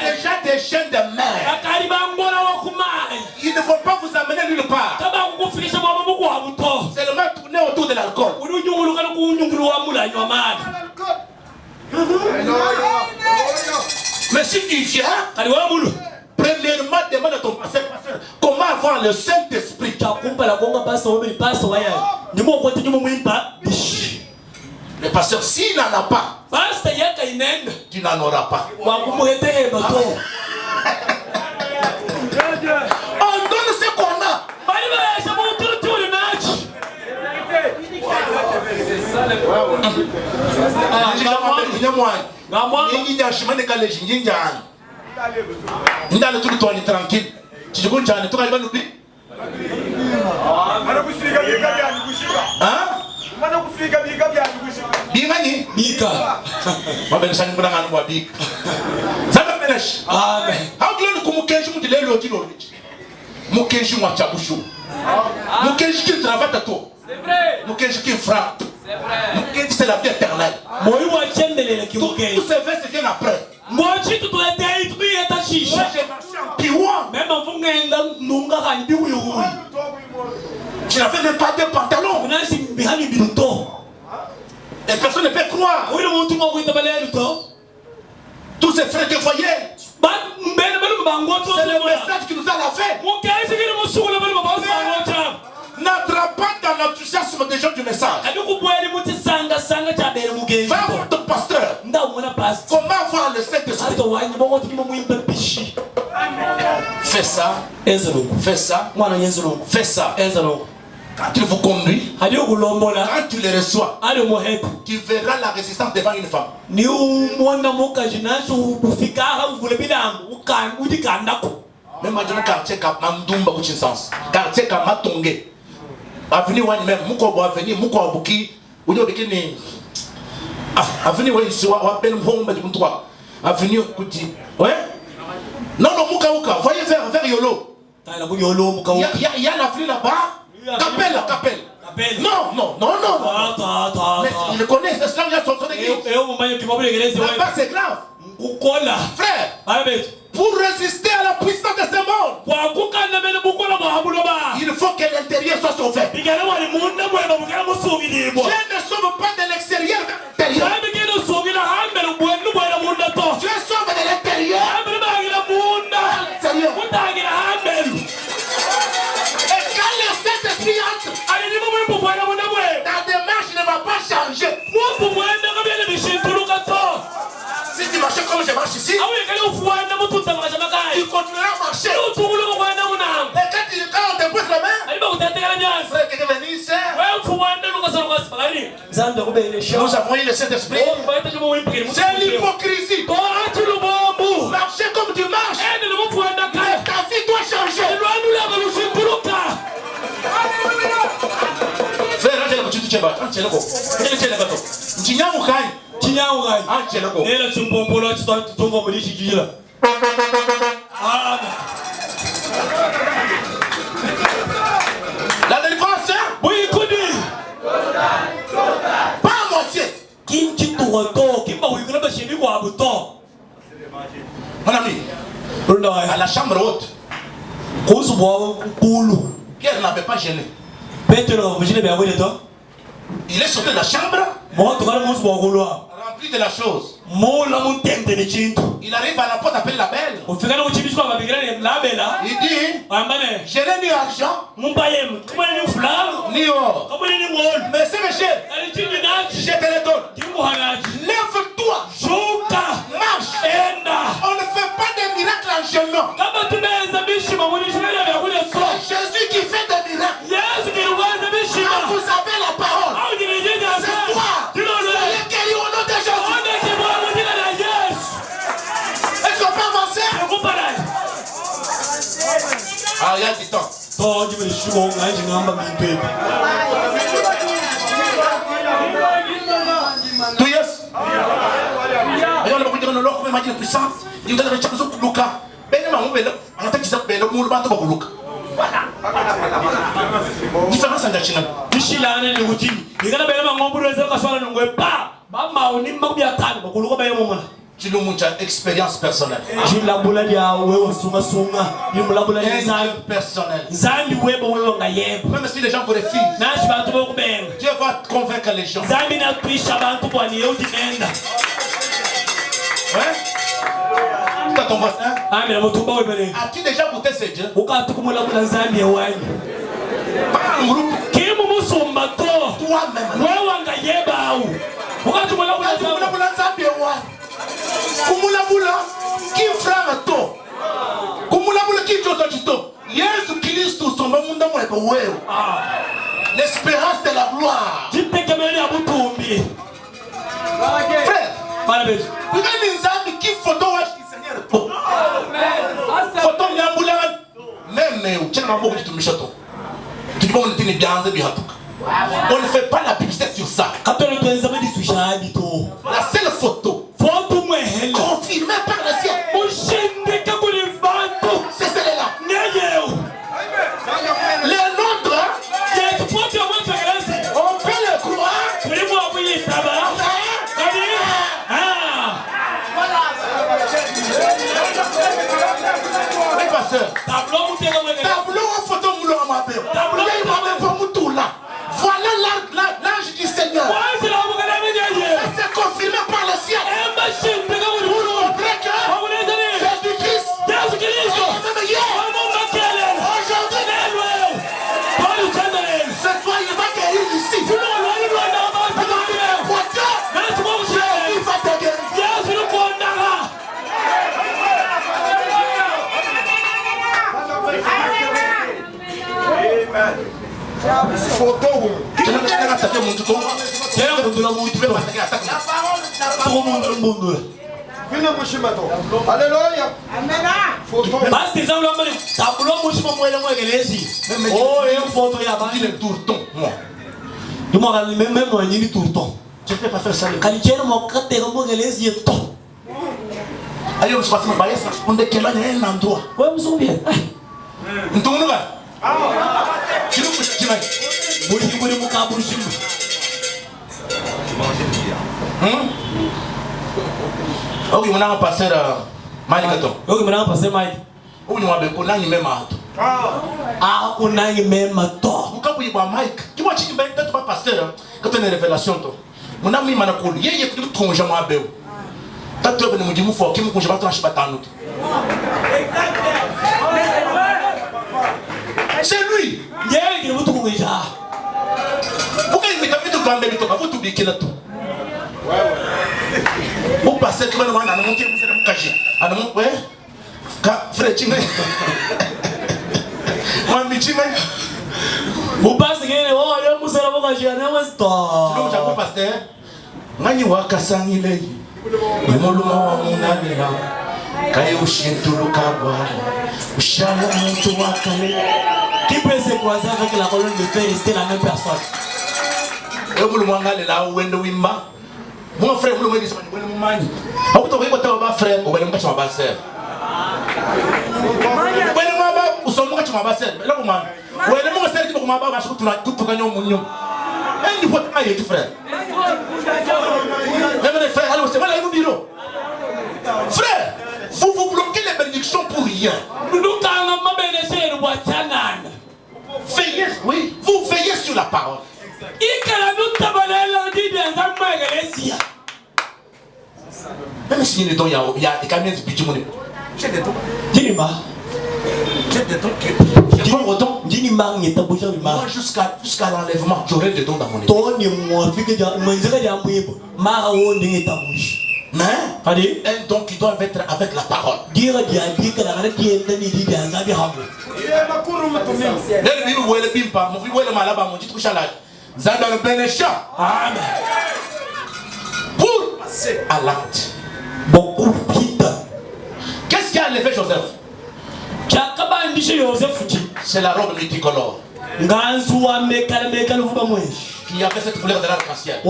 déjà des chaînes de mer. Ils ne vont pas vous amener nulle part. C'est le même tourner autour de l'alcool. Mais si tu viens, premièrement, demande à ton pasteur comment avoir le Saint-Esprit. Le pasteur, s'il n'en a pas, tu n'en auras pas. On donne ce qu'on a. Tranquille. Bingani? Bika. Mabelesani mbranga nwa bika. Zaba menesh. Amen. How do you know mukenji mutilelo tilo? Mukenji mwa chabushu. Mukenji qui travaille à toi. C'est vrai. Mukenji qui frappe. C'est vrai. Mukenji c'est la vie éternelle. Moi wa chendele ki mukenji. Tous ces versets viennent après. Moi tu te dois être tout est à chicha. Moi j'ai marché en piwa. Même en vungenda nunga hani biwu. Tu n'avais même pas de pantalon. Et personne ne peut croire. Tous ces frères que vous voyez, c'est le message qui nous a lavé. N'entre pas dans l'enthousiasme des gens du message. Va voir ton pasteur. Comment voir le Saint-Esprit? Fais ça. Fais ça. Fais ça. Quand tu vous conduis, quand tu les reçois, tu verras la résistance devant une femme. Même dans le quartier Mandumba Kuchinsans, quartier Kamatonge, avenue Wani même, Mouko avenue, Mouko Abuki, Udo Bikini, avenue Wani Siwa, Wapen Home, avenue Kuti. Ouais? Non, non, Mouka, voyez vers Yolo. Il y a l'avenue là-bas. Capelle. Non. Mais il le connaît, c'est cela, il y a son église. Là-bas, c'est grave. Frère, pour résister à la puissance de ce monde, il faut que l'intérieur soit sauvé. Je ne sauve pas de l'extérieur vers l'intérieur. Je sauve de l'intérieur. Ta démarche ne va pas changer. Si tu marches comme je marche ici, tu continueras à marcher. Et quand on te pose la main, frère, quelqu'un va venir ici. Nous avons eu le Saint-Esprit. C'est l'hypocrisie. Marcher comme tu marches. Mais ta vie doit changer. La délivrance, pas à moitié. Mon ami, à la chambre haute, Pierre n'avait pas gêné. Il est sorti de la chambre rempli de la chose. Il arrive à la porte, appelle la belle. Il dit, je n'ai ni argent, ni or. Mais c'est monsieur, je te le donne. Lève-toi, marche. On ne fait pas de miracles en jeûnant. Jésus qui fait des miracles. Quand vous avez la parole, c'est toi. Soyez guéris au nom de Jésus. Est-ce qu'on peut avancer? Ah, il y a du temps. Tu yes? Ayo le bakujira no lokho imagine puissance. Yudala chakuzo kuluka. Bene mamubela, angataki za bele mulu bantu bakuluka. Voilà. Différence en Chine. Michilane le routine. Il y a des gens qui ont besoin de faire un peu pas. Maman, on est mal bien calme. On va bien moment. Tu nous montres une expérience personnelle. Tu l'as boulé dia wewe sunga sunga. Il me l'a boulé personnel. Zambi wewe wewe ngayebo. Même si les gens vous refusent. Nashi bantu bokubenga. Dieu va convaincre les gens. Zambi na tuisha bantu kwa ni udimenda. Ouais. C'est ton voisin. Ah mais mutumba webele. As-tu déjà goûté ce Dieu? Ukatu kumula kula Zambi ewani. Pas en groupe. Kimu musumba to. Toi-même. Wewe ngayeba au. Ukatu kumula kula Zambi ewani. Kumulabula qui frère to kumulabula qui joto jito Yesu Kristo somba munda mweko wewe l'espérance de la gloire jitekemele abutumbi frère bana Regardez nzambi qui photo wa Seigneur to photo nyambula même uchana maboko tutumisha to tukibona tini byanze bihatuka on ne fait pas la publicité sur ça la seule photo confirmée par le ciel c'est celle-là les nôtres on peut le croire oui pasteur tableau photo moulon à ma père voilà l'ange du Seigneur. Ça s'est confirmé par le ciel. Pour montrer que Jésus-Christ est même hier. Aujourd'hui, ce soir, il va guérir ici. Jésus va te guérir. Amen. Photo. Alléluia. Amen. Basta exame lá, mano. Tabulou muito para moer uma igreja. Oh, eu foto aí abaixo. Il est tourton. Tu m'as dit même moi ni tourton. Je ne peux pas faire ça. Quand tu es mon côté comme une igreja est tout. Aí eu me faço uma balança. Onde que ela é na endroit? Ouais, me souviens. Então não vai. Tira o que vai. Buri buri muka buri sim. Ok, mon ami pasteur Malikato. Ok, mon ami pasteur Mike. Ou nous avons connu même ato. Ah, on a même ato. Vous avez dit Mike. Tu vois, tu es pas pasteur. Quand tu as une révélation, mon ami Manakol, il y a quelque chose que je m'appelle. Tu as trouvé le mot fort qui me conjure à trancher battant. C'est lui. Il est tout déjà. Pourquoi il m'a fait tout grand bébé? Vous tout bien qu'il a tout. Vous passez comme un homme à monter, vous êtes caché. À la montre, ouais. Frère Chimay. Moi, Michimay. Vous passez que oh, le mousse à la boca, j'ai un instant. Tu l'as pasteur. Mani waka sangile. Imoluma wa munanira. Kaye ushintulu kabwa. Ushala muntu wakale. Qui peut se croiser avec la colonne de fer et rester la même personne? Mon frère, vous me dites, vous me mani. Vous avez votre frère, vous avez votre sœur. Vous sommes votre sœur. Là, vous m'avez. Vous avez mon frère qui vous m'a pas acheté tout gagné au monde. Et vous êtes aïe, frère. Même les frères, allez, c'est voilà, vous dites. Frère, vous vous bloquez les bénédictions pour rien. Veillez, oui, vous veillez sur la parole. Même si il y a des camions de petit monde. J'ai des dons. Dis-moi. J'ai des dons qui. Moi, jusqu'à l'enlèvement, j'aurai des dons dans mon église. Mais un don qui doit être avec la parole. Pour passer à l'acte. Qu'est-ce qui a enlevé Joseph? C'est la robe multicolore. Qui avait cette couleur de l'arc-en-ciel.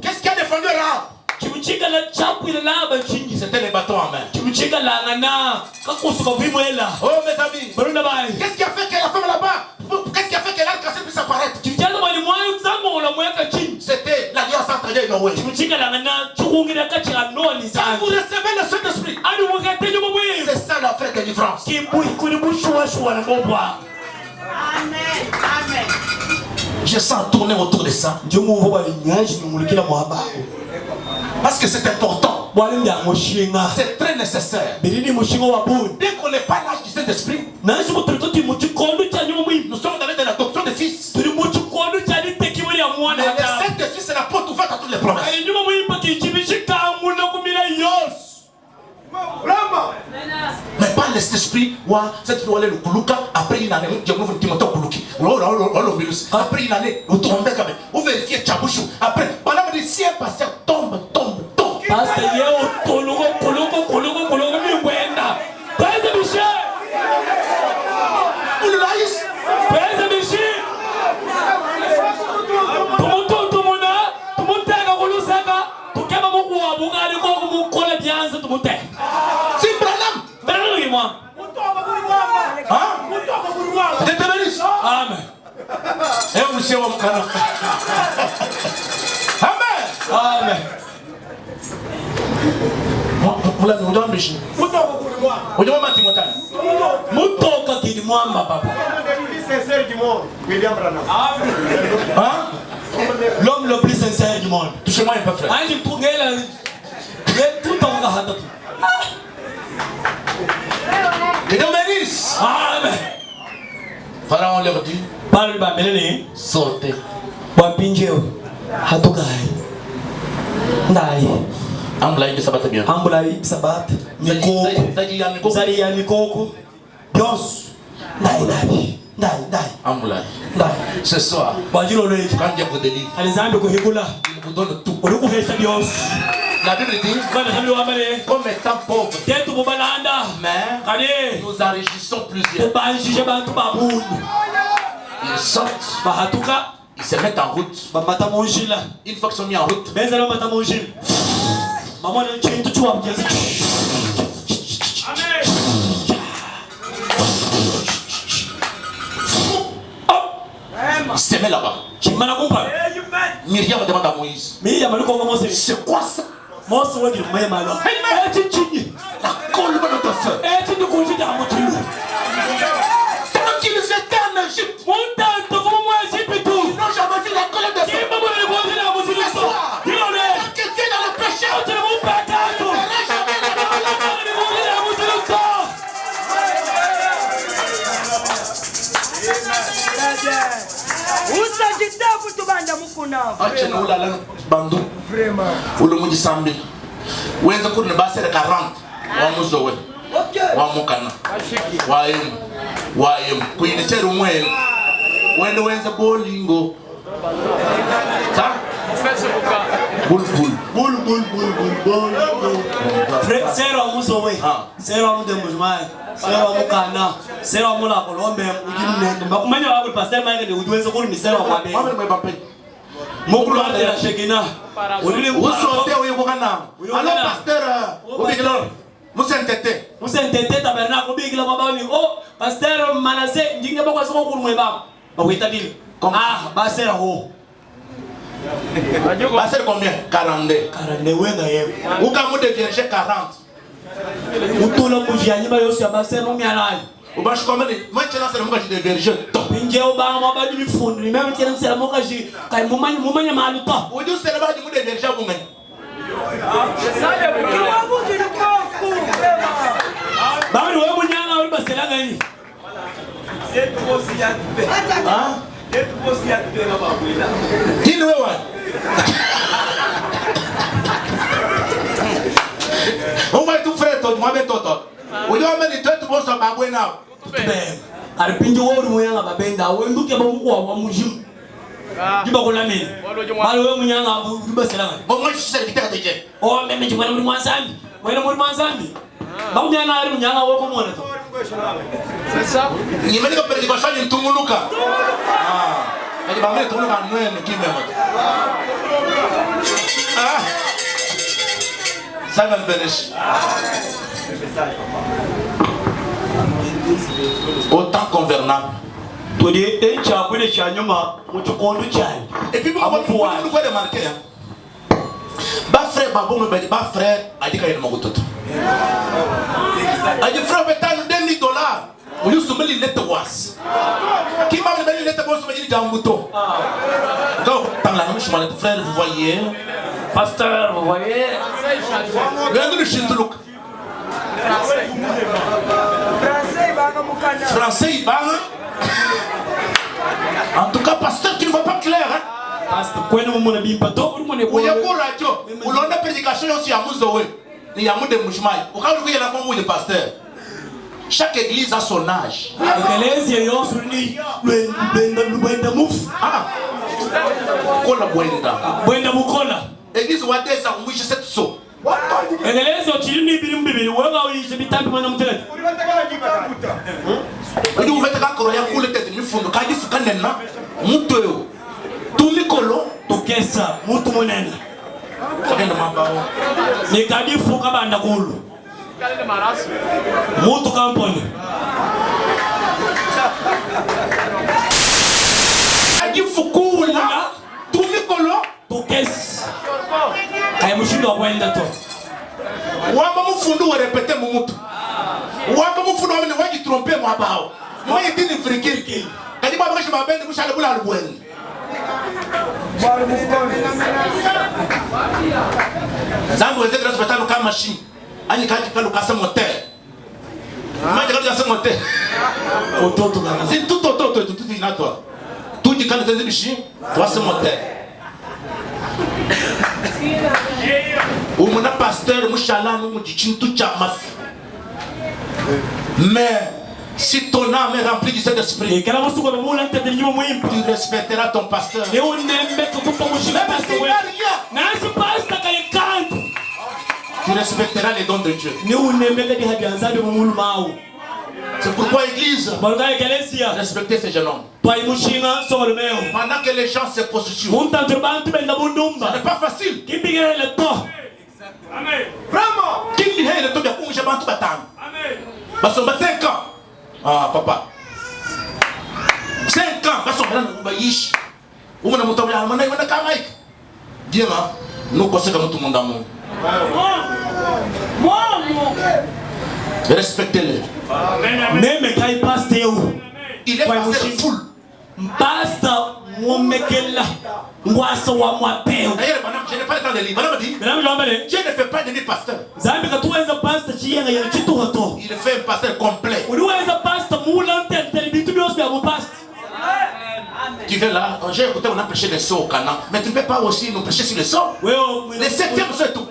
Qu'est-ce qui a défendu Rahab? C'était les bâtons en main. Oh mes amis, qu'est-ce qui a fait que la femme là-bas, qu'est-ce qui a fait qu'elle a cassé puisse apparaître? C'était l'alliance entre Dieu et Noé. Quand vous recevez le Saint-Esprit, c'est ça la vraie délivrance. Amen. Amen. Je sens tourner autour de ça. Parce que c'est important. C'est très nécessaire. Dès qu'on n'est pas l'âge du Saint-Esprit, nous sommes dans la doctrine des fils. Mais le Saint-Esprit, c'est la porte ouverte à toutes les promesses. Mais pas l'esprit, cette loi le kuluka, après une année, après une année, vous tombez quand même, vous vérifiez Tchabouchou, après, pendant que si un pasteur tombe. Amen. L'homme le plus sincère du monde. Touchez-moi un peu, frère. Que Dieu bénisse. Amen. Pharaon leur dit, sortez. Ambulai sabat bien. Ambulai sabat. Mikoko. Zari ya mikoko. Dios. Dai. Ambulai. Ce soir, quand Dieu vous délivre, il vous donne tout. La Bible dit, comme étant pauvres, mais nous enrichissons plusieurs. Ils sortent, ils se mettent en route. Une fois qu'ils sont mis en route, il se met là-bas. Myriam demande à Moïse, c'est quoi ça? La colombe de feu. Pendant qu'ils étaient en Égypte, ils n'ont jamais vu la colombe de feu. Ce soir, quelqu'un dans le péché, Wenza kuna basi ya 40 wa muzo we wa mukana wa yemu kuinisera umwe wende wenza bolingo sa bul Sera muzo we sera mu de mujmai sera mu kana sera mu la kolombe ujimne bakumanya wa pastor maike de ujuwenza kuri ni sera wa be Mokulu de la Shekina. Vous sortez où vous allez? Alors pasteur, Musentete tabernacle obigila mabani. Oh pasteur Manasseh njinga bakwa soko kurumwe ba. Bakwita dile. Basera ho. Basera combien? 42. 42 wenga yewe. Ukamu de vierge 40. Utola mujianyi ba yosi abasera no myalai. Ubashi komene, maintenant c'est le moment de vierge. Pinjeo ba mabadi mifundi, même tiens c'est la mokaji, kai mumanya maluta. Odio c'est le moment de vierge bunga. Bami wewe munyanga uli basela ngani? Kini wewe? On va tout faire tout, moi ben tout. Odio ameni tout bon so babwe now. Aripinje wori munyanga babenda wenduke bamukuwa wa mujimu. Jiba kuna mimi. Bali wewe munyanga ubasela ngani? Bon moi je suis serviteur de Dieu. Oh meme jimwana muri mwanzambi. Mwena muri mwanzambi. Bamunyanga ari munyanga woko mwana to. C'est ça? Ni meli ko prédication ni tumuluka. Ali bamele tumuluka nwe kimema. Ça va le bénir. Autant convenable. Et puis, vous pouvez remarquer, frère a dit qu'il y a un tout. A dit frère, $10. Vous avez soumis les was. Qui m'a dit les lettres was, il y a un mouton. Donc, dans la même chemin, frère, vous voyez. Pasteur, vous voyez. Français, il va. En tout cas, pasteur, tu ne vois pas clair. Il y a une radio. Où l'on a prédication aussi à Mouzoé. Il y a un mouvement. Au cas où il y a un de pasteur. Chaque église a son âge. Église où des ans, oui, je sais tout ça. Wamba mufundu wa répéter mumutu. Wamba mufundu wa mwenye tromper mwa bao. Mwenye dini frikiri. Kadi baba kashi mabende mushale bula alubweni. Zangu weze grâce betano kama machine. Ani kaji kalu kasa moteur. Maji kalu kasa moteur. Ototo kana. C'est tout toi. Tout dit quand tu bichi, toi c'est moteur. Ou mon pasteur mouchala nous dit tout chamas. Mais si ton âme est remplie du Saint-Esprit, tu respecteras ton pasteur. Tu respecteras les dons de Dieu. C'est pourquoi l'église respectez ces jeunes hommes. Pendant que les gens se prostituent, ce n'est pas facile. Vraiment. Qui dit le temps de j'ai bantu batang. Parce que 5 ans. Ah papa. 5 ans parce que on va yish. On a monté on a kamaik. Bien hein. Nous conseillons tout le monde amour. Respectez-le. Même quand il passe où? Il est pasteur full. Pasteur Mwomekela. Mwasa wa mwapeo. D'ailleurs, madame, je n'ai pas le temps de lire. Madame dit, Dieu ne fait pas de lui pasteur. Il fait un pasteur complet. Tu veux là, j'ai écouté, on a prêché les sauts au Cana, mais tu ne peux pas aussi nous prêcher sur les sauts. Les 7e c'est tout.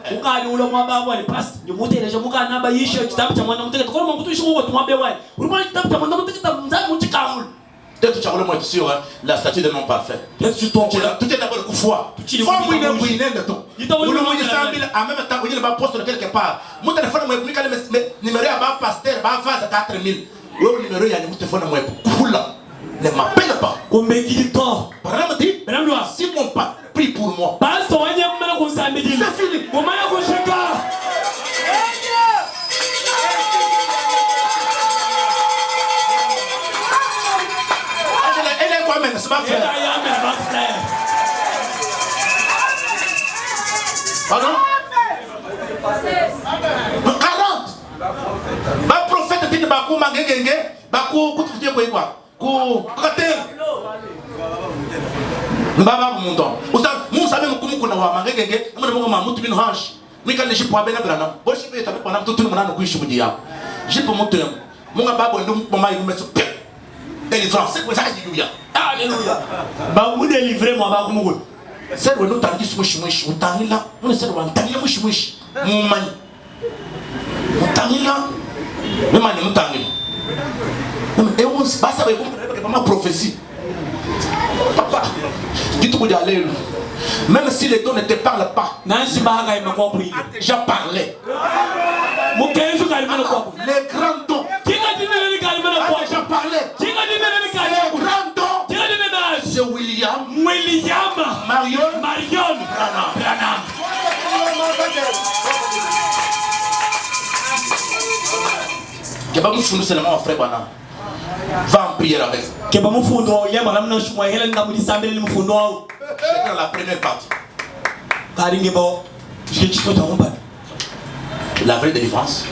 Peut-être que tu as le sur la statue de non parfait. Tu es d'abord le coup foi. Tu es de tout. Tu en même temps, tu vas poster quelque part. Mon téléphone, je numéro à pasteur, à 4000. Le numéro, il y a un téléphone, ne m'appelle pas. Madame dit, si mon père prie pour moi, c'est fini. C'est pas frère. Pardon? 40. Ba prophète dit baku mangengenge, baku kututie quoi? Ku kater. Baba mundo. Usa musa même kumu kuna wa mangengenge, amana mungu mamutu binu hash. Mika ne jipo abena brana. Boshi be tabe pana tutu munana kuishi mudia. Jipo mutu. Munga babo ndum mama imeso. Délivrance, c'est quoi ça? Alléluia. Alléluia. Bah, vous délivrez moi, bah, vous c'est le nom d'Andy Smush, ou Tanila, on est seul, Tanila Mush, mon mani. Tanila, le mani, mon Tanila. Et on se passe avec ma prophétie. Papa, dites-vous d'aller. Même si les dons ne te parlent pas, déjà parlé. Les grands dons. Déjà parlé. Les grands dons. C'est William. Marion. Branham. va en prière avec. Je vais dans la première partie. La vraie délivrance,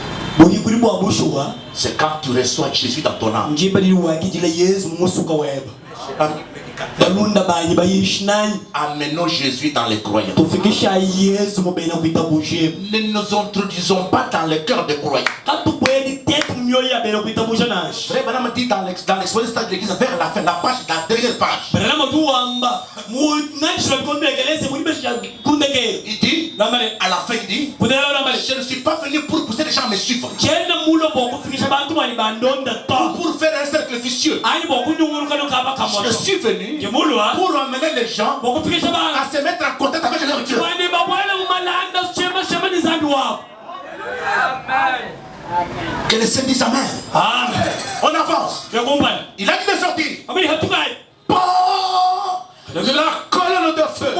c'est quand tu reçois Jésus dans ton âme. Amenons Jésus dans les croyants. Ne nous introduisons pas dans le cœur des croyants. Frère Branham dit dans l'exposition de l'église vers la fin, la page, la dernière page. Il dit, à la fin, il dit, je ne suis pas venu pour pousser les gens à me suivre, pour faire un cercle vicieux. Je suis venu pour amener les gens à se mettre en contact avec leur Dieu. Que les saints disent Amen. Amen. On avance. Il a dit de sortir. La colonne de feu.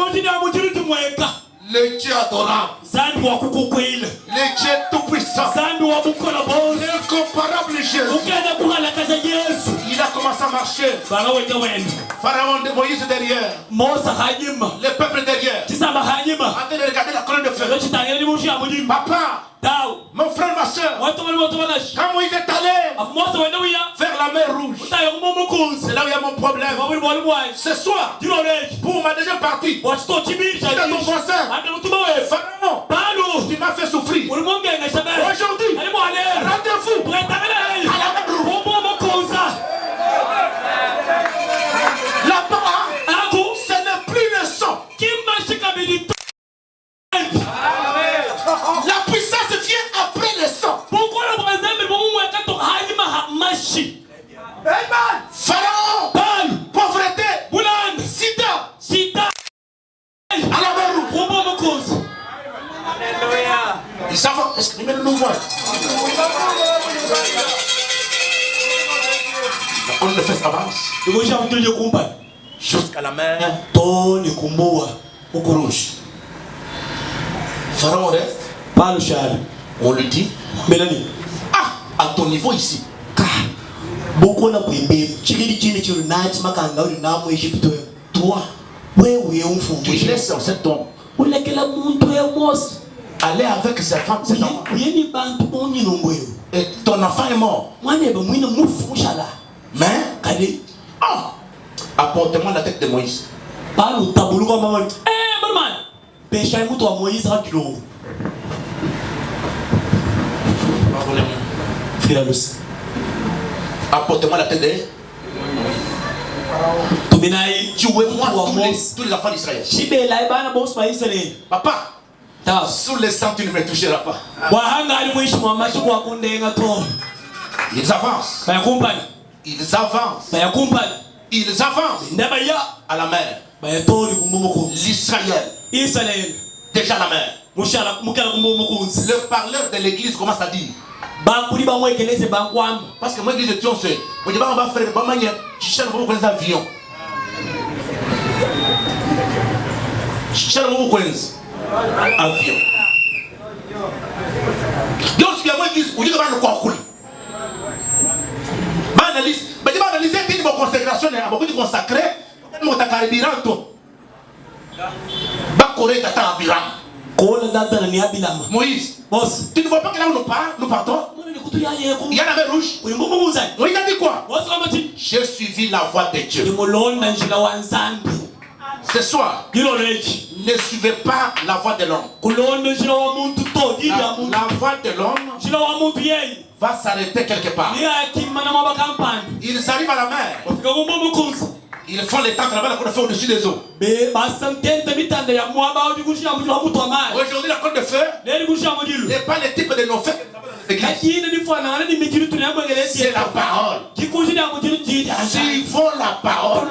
Le Dieu adorable. Le Dieu tout-puissant. L'incomparable Jésus. Il a commencé à marcher. Pharaon de Moïse derrière. Le peuple derrière. En train de regarder la colonne de feu. Papa. Mon frère, ma soeur, quand Moïse est allé vers la mer Rouge, c'est là où il y a mon problème. Ce soir, pour ma deuxième partie, dans ton voisin, Pharaon, tu m'as fait souffrir. Aujourd'hui, rendez-vous à la mer Rouge. Là-bas, ce n'est plus le sang. La puissance vient après le sang. Pharaon, pauvreté, sida, à la mer Rouge. Ils savent, est-ce que nous voient? La colonne de feu avance jusqu'à la mer Rouge. Pharaon reste. On lui dit, à ton niveau ici, toi, tu laisses cet homme aller avec sa femme, cet enfant. Et ton enfant est mort. Mais, apporte-moi la tête de Moïse. Apporte-moi la tête de tuez-moi tous les enfants d'Israël. Papa, sous les sangs tu ne me toucheras pas. Ils avancent. Ils avancent. Ils avancent à la mer. L'Israël. Déjà la mer. Le parleur de l'église commence à dire. Parce que moi, l'église de Tion, c'est. On va faire des manières. Tu cherches beaucoup les avions. Tu cherches beaucoup les avions. Donc, il y a moi qui dis, on dit que va nous couler. Ma analyse, mais tu vas analyser une consécration, beaucoup de consacré, mon takaribiranto. Bakoré tata abiram. Moïse, tu ne vois pas que là où nous partons, il y a la mer Rouge. Moïse a dit quoi? J'ai suivi la voie de Dieu. Ce soir, ne suivez pas la voie de l'homme. La voie de l'homme va s'arrêter quelque part. Ils arrivent à la mer. Ils font les tentes là-bas, la côte de feu au-dessus des eaux. Aujourd'hui, la côte de feu n'est pas le type de nos fêtes. C'est la parole. Suivons la parole.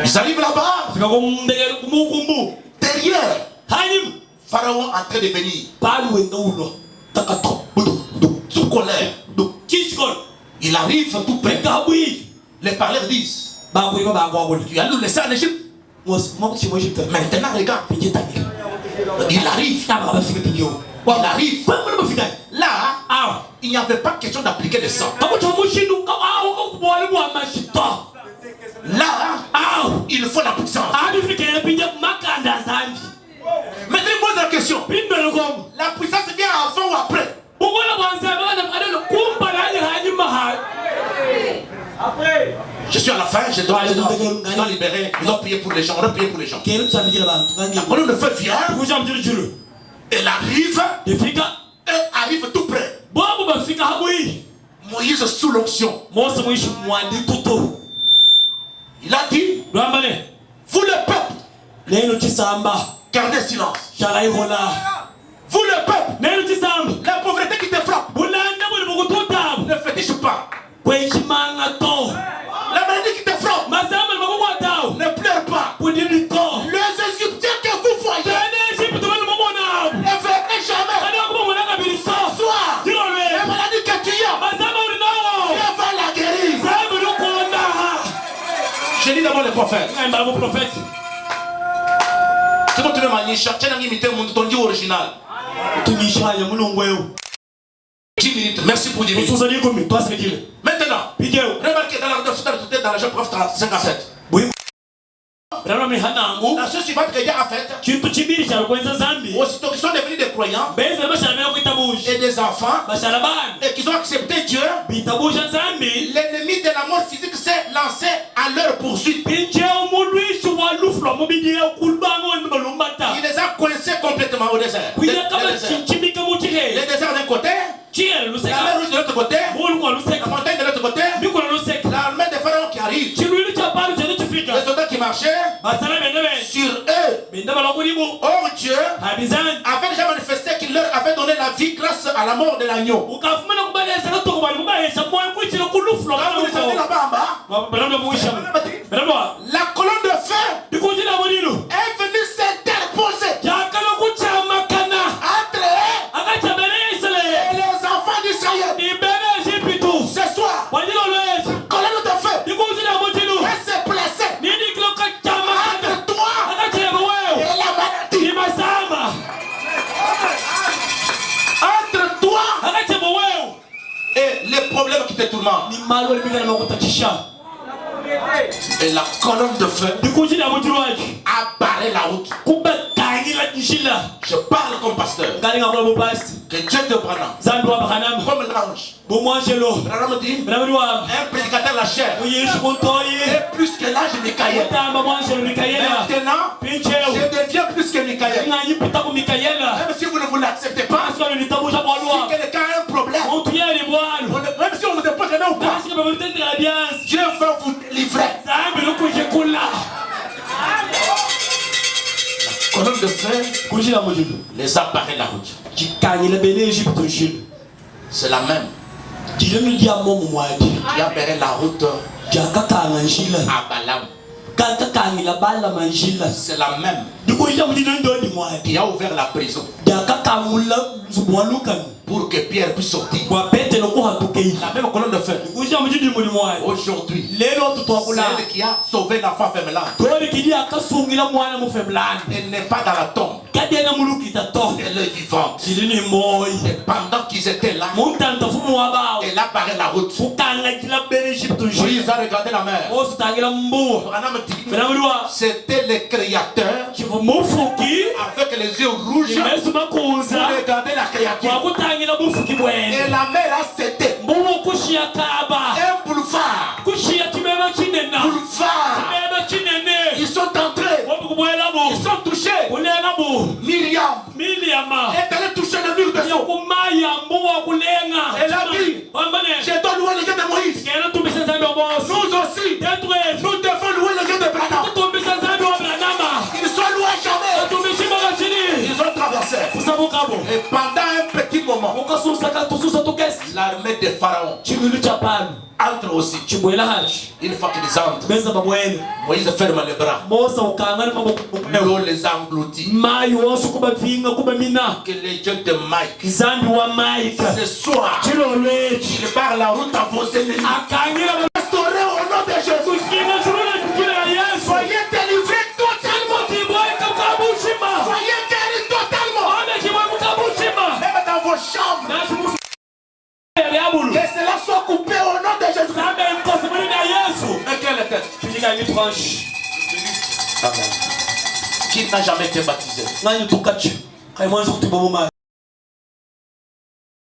Ils arrivent là-bas. Derrière, Pharaon en train de venir. Sous colère. Il arrive tout près. Les parleurs disent, tu as nous laissé en Égypte. Maintenant regarde. Il arrive. Il arrive. Là, il n'y avait pas question d'appliquer le sang. Là, il faut la puissance. Maintenant, je pose la question. La puissance vient avant ou après? Je suis à la fin, je dois libérer, je dois prier pour les gens, on doit prier pour les gens. La colonne de feu vient, elle arrive, elle arrive tout près. Moïse sous l'onction. Il a dit, vous le peuple, gardez silence. Vous le peuple, la pauvreté qui te frappe, ne fétiche pas. La maladie qui te frappe, ne pleure pas. Les Égyptiens que vous voyez, ne verrez jamais. Ce soir, la maladie que tu as, Dieu va la guérir. Je lis d'abord les prophètes. C'est bon, tu veux m'anicher. Tu as imité ton Dieu original. 10 minutes, merci pour 10 minutes. Maintenant, remarquez dans la Jean prof 35 à 7. La chose suivante que Dieu a faite, aussitôt qu'ils sont devenus des croyants et des enfants et qu'ils ont accepté Dieu, l'ennemi de la mort physique s'est lancé à leur poursuite. Il les a coincés complètement au désert. Le désert d'un côté, la mer Rouge de l'autre côté, la montagne de l'autre côté, l'armée des pharaons qui arrive, les soldats qui marchaient sur eux. Or Dieu avait déjà manifesté qu'il leur avait donné la vie grâce à la mort de l'agneau. Quand vous descendez là-bas en bas, la colonne de feu est venue s'interposer entre eux et les enfants d'Israël. Ce soir, la colonne de feu va se placer entre toi et la maladie. Entre toi et les problèmes qui te tourmentent. Et la colonne de feu a barré la route. Je parle comme pasteur. Que Dieu te prenne comme l'ange. Branham dit, un prédicateur la chair est plus que l'ange de Michael. Maintenant, je deviens plus que Michael. Même si vous ne vous l'acceptez pas, si quelqu'un a un problème, même si on ne vous dépose jamais ou pas, Dieu va vous livrer. La colonne de feu les a barré la route. C'est la même qui a barré la route à Balaam. C'est la même qui a ouvert la prison pour que Pierre puisse sortir. La même colonne de feu aujourd'hui, c'est elle qui a sauvé la femme femme. Elle n'est pas dans la tombe, elle est vivante. Et pendant qu'ils étaient là, elle a barré la route. Moïse a regardé la mer. C'était le créateur avec les yeux rouges pour regarder la créature. Et la mer a cédé. Un boulevard. Ils sont entrés. Ils sont touchés. Myriam est allée toucher le mur de son. Elle a dit, je dois louer le Dieu de Moïse. Nous aussi, nous devons louer le Dieu de Branham. Ils sont loués jamais. Ils ont traversé. Et pendant un petit moment, l'armée des pharaons entre aussi. Une fois qu'ils entrent, Moïse ferme les bras. L'eau les engloutit. Que les dieux de Mike, ce soir, il barre la route à vos ennemis. Restaurez au nom de Jésus. Soyez délivrés totalement. Soyez guéris totalement. Même dans vos chambres. Amen. Qui n'a jamais été baptisé?